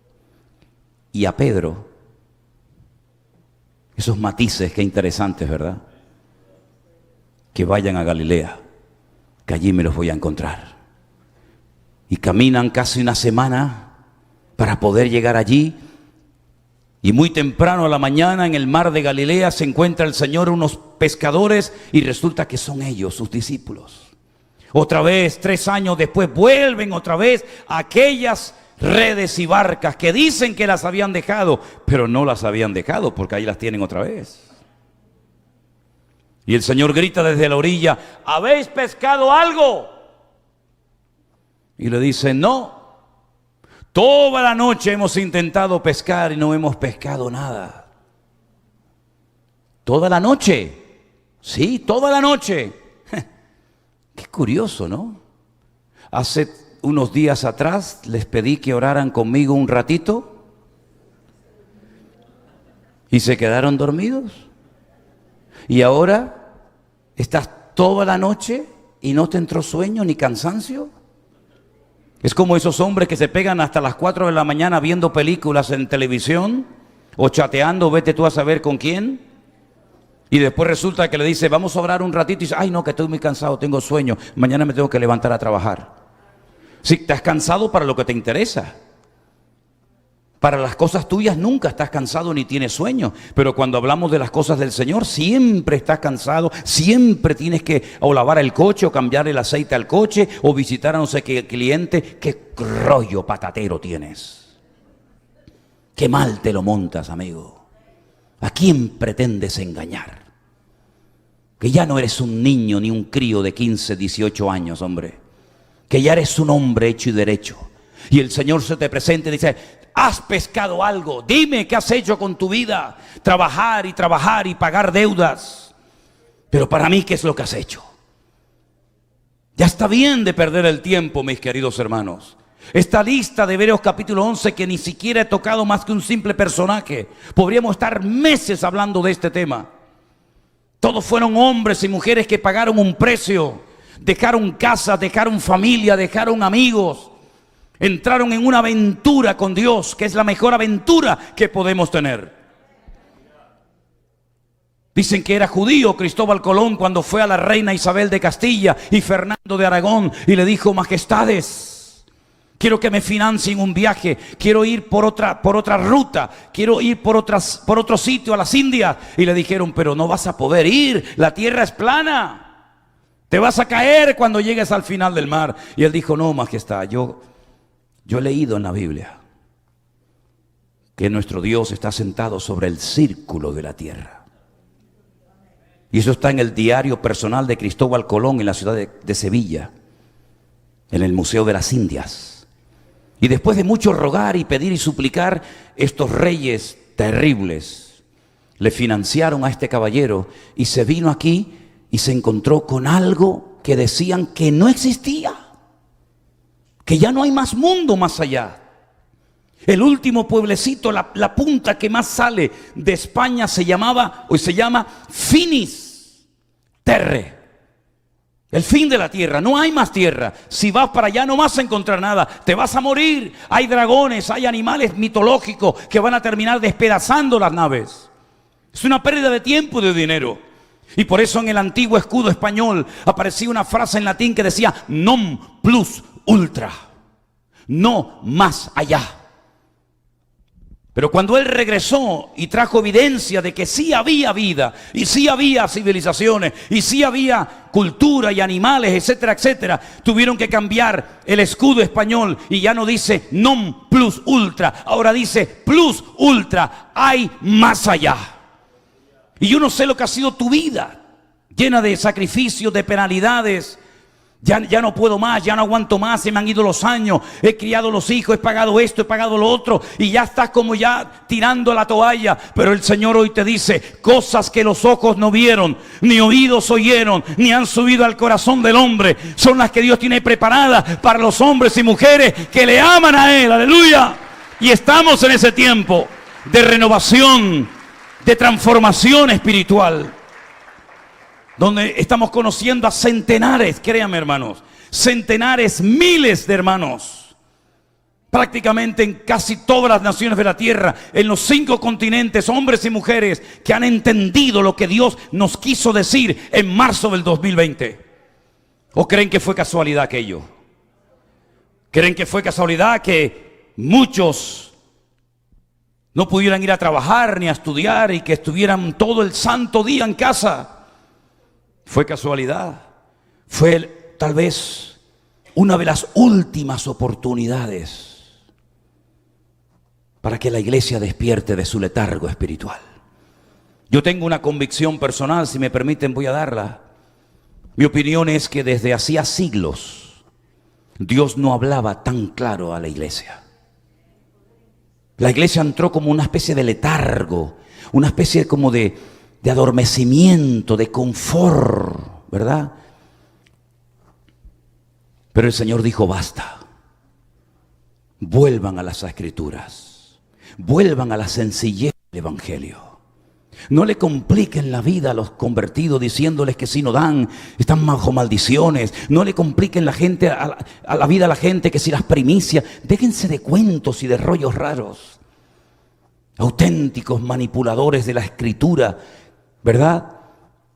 y a Pedro, esos matices, qué interesantes, ¿verdad? Que vayan a Galilea, que allí me los voy a encontrar. Y caminan casi una semana para poder llegar allí. Y muy temprano a la mañana en el mar de Galilea se encuentra el Señor unos pescadores y resulta que son ellos, sus discípulos. Otra vez, 3 años después, vuelven otra vez a aquellas redes y barcas que dicen que las habían dejado, pero no las habían dejado porque ahí las tienen otra vez. Y el Señor grita desde la orilla, ¿habéis pescado algo? Y le dice, no. Toda la noche hemos intentado pescar y no hemos pescado nada. ¿Toda la noche? Sí, toda la noche. Qué curioso, ¿no? Hace unos días atrás les pedí que oraran conmigo un ratito y se quedaron dormidos. Y ahora estás toda la noche y no te entró sueño ni cansancio. Es como esos hombres que se pegan hasta las 4 de la mañana viendo películas en televisión o chateando, vete tú a saber con quién. Y después resulta que le dice, vamos a orar un ratito y dice, ay no, que estoy muy cansado, tengo sueño, mañana me tengo que levantar a trabajar. Sí, estás cansado para lo que te interesa. Para las cosas tuyas nunca estás cansado ni tienes sueño. Pero cuando hablamos de las cosas del Señor, siempre estás cansado, siempre tienes que o lavar el coche, o cambiar el aceite al coche, o visitar a no sé qué cliente. Qué rollo patatero tienes. Qué mal te lo montas, amigo. ¿A quién pretendes engañar? Que ya no eres un niño ni un crío de 15, 18 años, hombre. Que ya eres un hombre hecho y derecho. Y el Señor se te presenta y dice, ¿has pescado algo? Dime qué has hecho con tu vida. Trabajar y pagar deudas. Pero para mí, ¿qué es lo que has hecho? Ya está bien de perder el tiempo, mis queridos hermanos. Esta lista de Hebreos capítulo 11 que ni siquiera he tocado más que un simple personaje. Podríamos estar meses hablando de este tema. Todos fueron hombres y mujeres que pagaron un precio. Dejaron casa, dejaron familia, dejaron amigos. Entraron en una aventura con Dios, que es la mejor aventura que podemos tener. Dicen que era judío Cristóbal Colón cuando fue a la reina Isabel de Castilla y Fernando de Aragón y le dijo, majestades, quiero que me financien un viaje, quiero ir por otra ruta, quiero ir por otro sitio a las Indias. Y le dijeron, pero no vas a poder ir, la tierra es plana, te vas a caer cuando llegues al final del mar. Y él dijo, no, majestad, yo he leído en la Biblia que nuestro Dios está sentado sobre el círculo de la tierra. Y eso está en el diario personal de Cristóbal Colón en la ciudad de Sevilla, en el Museo de las Indias. Y después de mucho rogar y pedir y suplicar, estos reyes terribles le financiaron a este caballero y se vino aquí y se encontró con algo que decían que no existía. Que ya no hay más mundo más allá. El último pueblecito, la punta que más sale de España se llama Finis Terre. El fin de la tierra, no hay más tierra. Si vas para allá no vas a encontrar nada, te vas a morir. Hay dragones, hay animales mitológicos que van a terminar despedazando las naves. Es una pérdida de tiempo y de dinero. Y por eso en el antiguo escudo español aparecía una frase en latín que decía non plus ultra, no más allá. Pero cuando él regresó y trajo evidencia de que sí había vida, y sí había civilizaciones, y sí había cultura y animales, etcétera, etcétera, tuvieron que cambiar el escudo español y ya no dice non plus ultra, ahora dice plus ultra, hay más allá. Y yo no sé lo que ha sido tu vida, llena de sacrificios, de penalidades. Ya no puedo más, ya no aguanto más, se me han ido los años, he criado los hijos, he pagado esto, he pagado lo otro, y ya estás como ya tirando la toalla. Pero el Señor hoy te dice, cosas que los ojos no vieron, ni oídos oyeron, ni han subido al corazón del hombre, son las que Dios tiene preparadas para los hombres y mujeres que le aman a Él, aleluya. Y estamos en ese tiempo de renovación, de transformación espiritual, donde estamos conociendo a centenares, créanme hermanos, centenares, miles de hermanos, prácticamente en casi todas las naciones de la tierra, en los 5 continentes, hombres y mujeres que han entendido lo que Dios nos quiso decir en marzo del 2020. ¿O creen que fue casualidad aquello? ¿Creen que fue casualidad que muchos no pudieran ir a trabajar ni a estudiar y que estuvieran todo el santo día en casa? ¿Fue casualidad? Fue tal vez una de las últimas oportunidades para que la iglesia despierte de su letargo espiritual. Yo tengo una convicción personal, si me permiten voy a darla. Mi opinión es que desde hacía siglos Dios no hablaba tan claro a la iglesia. La iglesia entró como una especie de letargo, una especie como de adormecimiento, de confort, ¿verdad? Pero el Señor dijo, basta. Vuelvan a las escrituras, vuelvan a la sencillez del evangelio. No le compliquen la vida a los convertidos diciéndoles que si no dan, están bajo maldiciones. No le compliquen a la vida a la gente que si las primicias. Déjense de cuentos y de rollos raros. Auténticos manipuladores de la escritura, ¿verdad?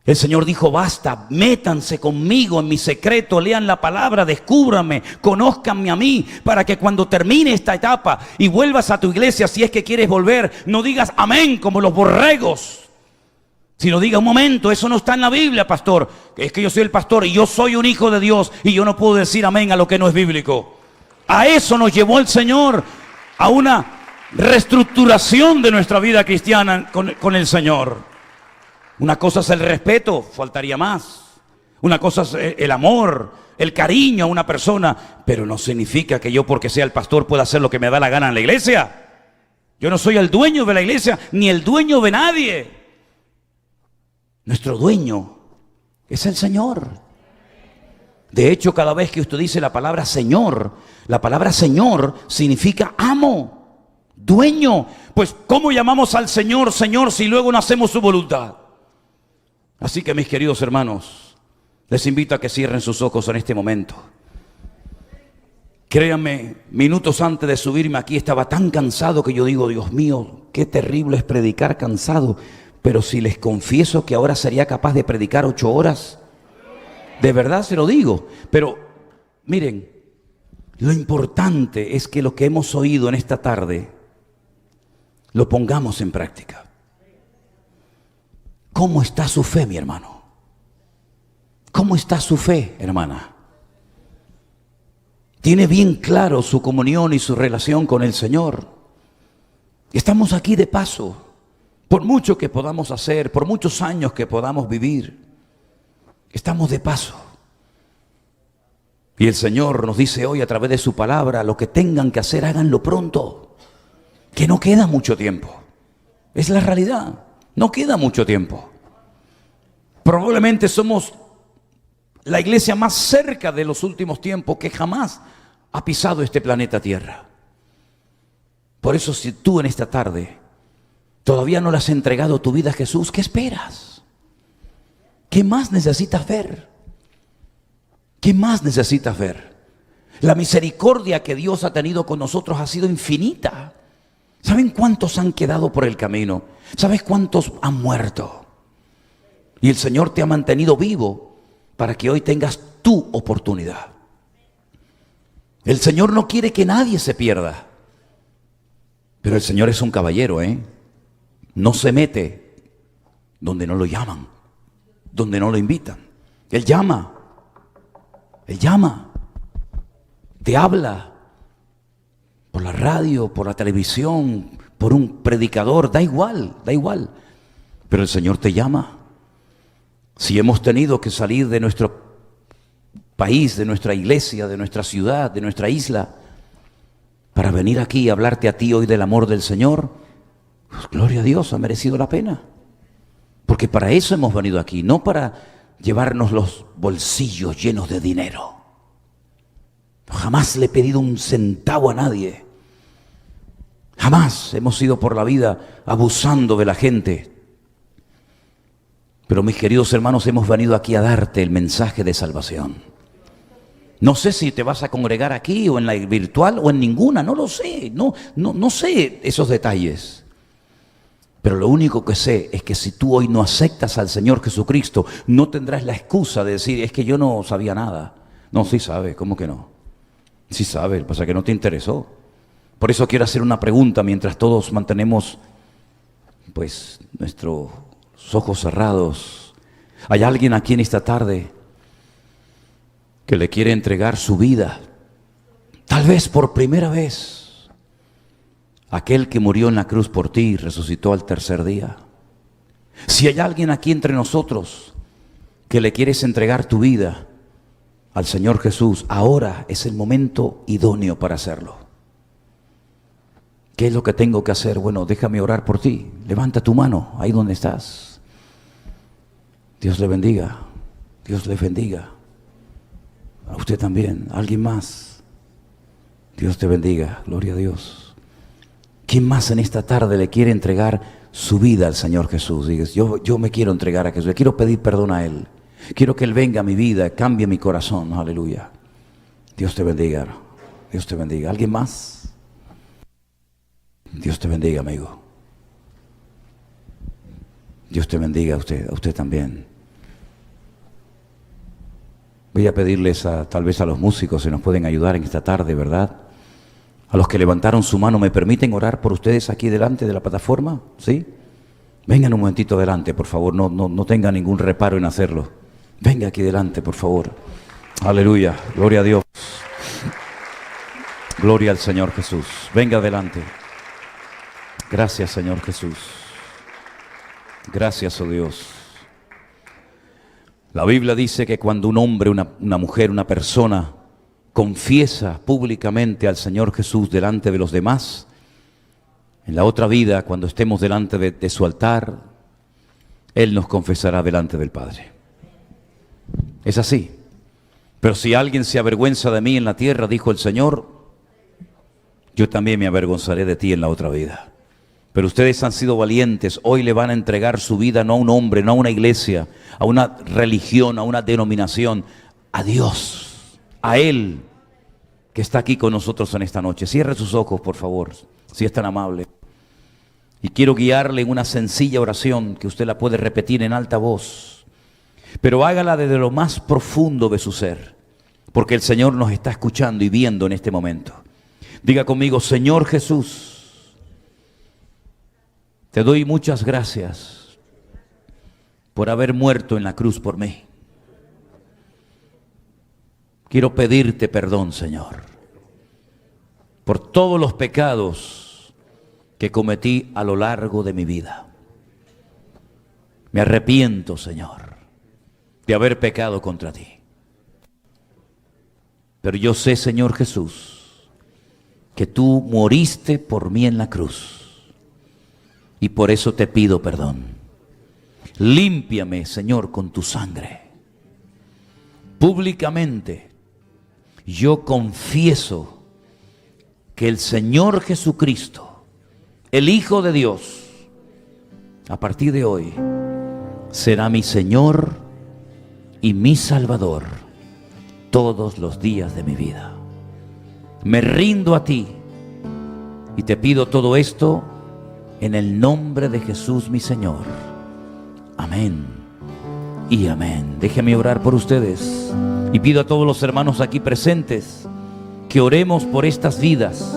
El Señor dijo, basta, métanse conmigo en mi secreto, lean la palabra, descúbranme, conózcanme a mí, para que cuando termine esta etapa y vuelvas a tu iglesia, si es que quieres volver, no digas amén como los borregos, sino diga, un momento, eso no está en la Biblia, pastor. Es que yo soy el pastor y yo soy un hijo de Dios y yo no puedo decir amén a lo que no es bíblico. A eso nos llevó el Señor, a una reestructuración de nuestra vida cristiana con el Señor. Una cosa es el respeto, faltaría más. Una cosa es el amor, el cariño a una persona, pero no significa que yo porque sea el pastor pueda hacer lo que me da la gana en la iglesia. Yo no soy el dueño de la iglesia, ni el dueño de nadie. Nuestro dueño es el Señor. De hecho, cada vez que usted dice la palabra Señor significa amo, dueño. Pues ¿cómo llamamos al Señor Señor si luego no hacemos su voluntad? Así que mis queridos hermanos, les invito a que cierren sus ojos en este momento. Créanme, minutos antes de subirme aquí estaba tan cansado que yo digo, Dios mío, qué terrible es predicar cansado. Pero si les confieso que ahora sería capaz de predicar 8 horas, de verdad se lo digo. Pero miren, lo importante es que lo que hemos oído en esta tarde lo pongamos en práctica. ¿Cómo está su fe, mi hermano? ¿Cómo está su fe, hermana? ¿Tiene bien claro su comunión y su relación con el Señor? Estamos aquí de paso. Por mucho que podamos hacer, por muchos años que podamos vivir, estamos de paso. Y el Señor nos dice hoy a través de su palabra, lo que tengan que hacer, háganlo pronto. Que no queda mucho tiempo. Es la realidad. No queda mucho tiempo. Probablemente somos la iglesia más cerca de los últimos tiempos que jamás ha pisado este planeta Tierra. Por eso, si tú en esta tarde todavía no le has entregado tu vida a Jesús, ¿qué esperas? ¿Qué más necesitas ver? ¿Qué más necesitas ver? La misericordia que Dios ha tenido con nosotros ha sido infinita. ¿Saben cuántos han quedado por el camino? ¿Sabes cuántos han muerto? Y el Señor te ha mantenido vivo para que hoy tengas tu oportunidad. El Señor no quiere que nadie se pierda. Pero el Señor es un caballero, ¿eh? No se mete donde no lo llaman, donde no lo invitan. Él llama, te habla por la radio, por la televisión, por un predicador, da igual. Pero el Señor te llama. Si hemos tenido que salir de nuestro país, de nuestra iglesia, de nuestra ciudad, de nuestra isla, para venir aquí y hablarte a ti hoy del amor del Señor, pues gloria a Dios, ha merecido la pena. Porque para eso hemos venido aquí, no para llevarnos los bolsillos llenos de dinero. Jamás le he pedido un centavo a nadie. Jamás hemos ido por la vida abusando de la gente. Pero mis queridos hermanos, hemos venido aquí a darte el mensaje de salvación. No sé si te vas a congregar aquí o en la virtual o en ninguna, no lo sé, no sé esos detalles. Pero lo único que sé es que si tú hoy no aceptas al Señor Jesucristo, no tendrás la excusa de decir, es que yo no sabía nada. No, sí sabe, ¿cómo que no? Sí sabe, pasa que no te interesó. Por eso quiero hacer una pregunta mientras todos mantenemos pues nuestros ojos cerrados. ¿Hay alguien aquí en esta tarde que le quiere entregar su vida, tal vez por primera vez, aquel que murió en la cruz por ti y resucitó al tercer día? Si hay alguien aquí entre nosotros que le quieres entregar tu vida al Señor Jesús, ahora es el momento idóneo para hacerlo. ¿Qué es lo que tengo que hacer? Bueno, déjame orar por ti. Levanta tu mano ahí donde estás. Dios le bendiga. Dios le bendiga. A usted también, alguien más. Dios te bendiga, gloria a Dios. ¿Quién más en esta tarde le quiere entregar su vida al Señor Jesús? Digas, yo me quiero entregar a Jesús, le quiero pedir perdón a Él. Quiero que Él venga a mi vida, cambie mi corazón, aleluya. Dios te bendiga, Dios te bendiga. ¿Alguien más? Dios te bendiga, amigo. Dios te bendiga a usted también. Voy a pedirles tal vez a los músicos si nos pueden ayudar en esta tarde, ¿verdad? A los que levantaron su mano, ¿me permiten orar por ustedes aquí delante de la plataforma? ¿Sí? Vengan un momentito adelante, por favor, no tengan ningún reparo en hacerlo. Venga aquí delante, por favor. Aleluya, gloria a Dios. Gloria al Señor Jesús. Venga adelante. Gracias, Señor Jesús. Gracias, oh Dios. La Biblia dice que cuando un hombre, una mujer, una persona confiesa públicamente al Señor Jesús delante de los demás, en la otra vida, cuando estemos delante de su altar, Él nos confesará delante del Padre. Es así. Pero si alguien se avergüenza de mí en la tierra, dijo el Señor, yo también me avergonzaré de ti en la otra vida. Pero ustedes han sido valientes, hoy le van a entregar su vida no a un hombre, no a una iglesia, a una religión, a una denominación, a Dios, a Él, que está aquí con nosotros en esta noche. Cierre sus ojos, por favor, si es tan amable. Y quiero guiarle en una sencilla oración que usted la puede repetir en alta voz, pero hágala desde lo más profundo de su ser, porque el Señor nos está escuchando y viendo en este momento. Diga conmigo, Señor Jesús, te doy muchas gracias por haber muerto en la cruz por mí. Quiero pedirte perdón, Señor, por todos los pecados que cometí a lo largo de mi vida. Me arrepiento, Señor, de haber pecado contra ti. Pero yo sé, Señor Jesús, que tú moriste por mí en la cruz. Y por eso te pido perdón. Límpiame, Señor, con tu sangre. Públicamente, yo confieso que el Señor Jesucristo, el Hijo de Dios, a partir de hoy, será mi Señor y mi Salvador todos los días de mi vida. Me rindo a ti y te pido todo esto en el nombre de Jesús mi Señor. Amén y amén. Déjeme orar por ustedes y pido a todos los hermanos aquí presentes que oremos por estas vidas,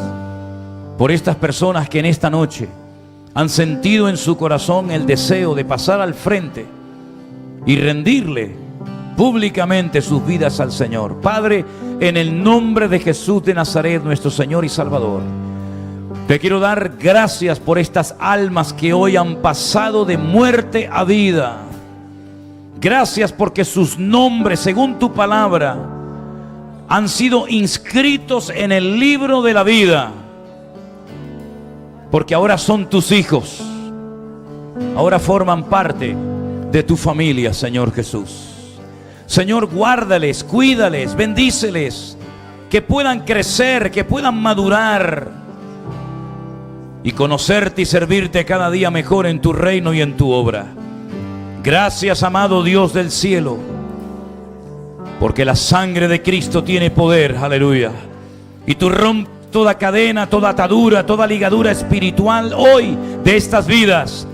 por estas personas que en esta noche han sentido en su corazón el deseo de pasar al frente y rendirle públicamente sus vidas al Señor. Padre, en el nombre de Jesús de Nazaret, nuestro Señor y Salvador, te quiero dar gracias por estas almas que hoy han pasado de muerte a vida. Gracias porque sus nombres, según tu palabra, han sido inscritos en el libro de la vida. Porque ahora son tus hijos. Ahora forman parte de tu familia, Señor Jesús. Señor, guárdales, cuídales, bendíceles, que puedan crecer, que puedan madurar y conocerte y servirte cada día mejor en tu reino y en tu obra. Gracias, amado Dios del cielo, porque la sangre de Cristo tiene poder, aleluya. Y tú rompes toda cadena, toda atadura, toda ligadura espiritual hoy de estas vidas.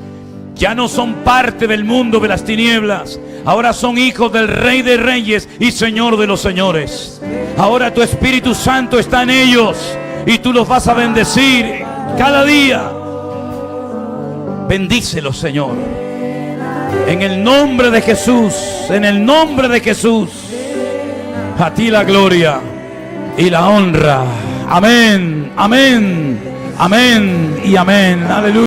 Ya no son parte del mundo de las tinieblas. Ahora son hijos del Rey de Reyes y Señor de los Señores. Ahora tu Espíritu Santo está en ellos y tú los vas a bendecir cada día. Bendícelos, Señor. En el nombre de Jesús, en el nombre de Jesús. A ti la gloria y la honra. Amén, amén, amén y amén. Aleluya.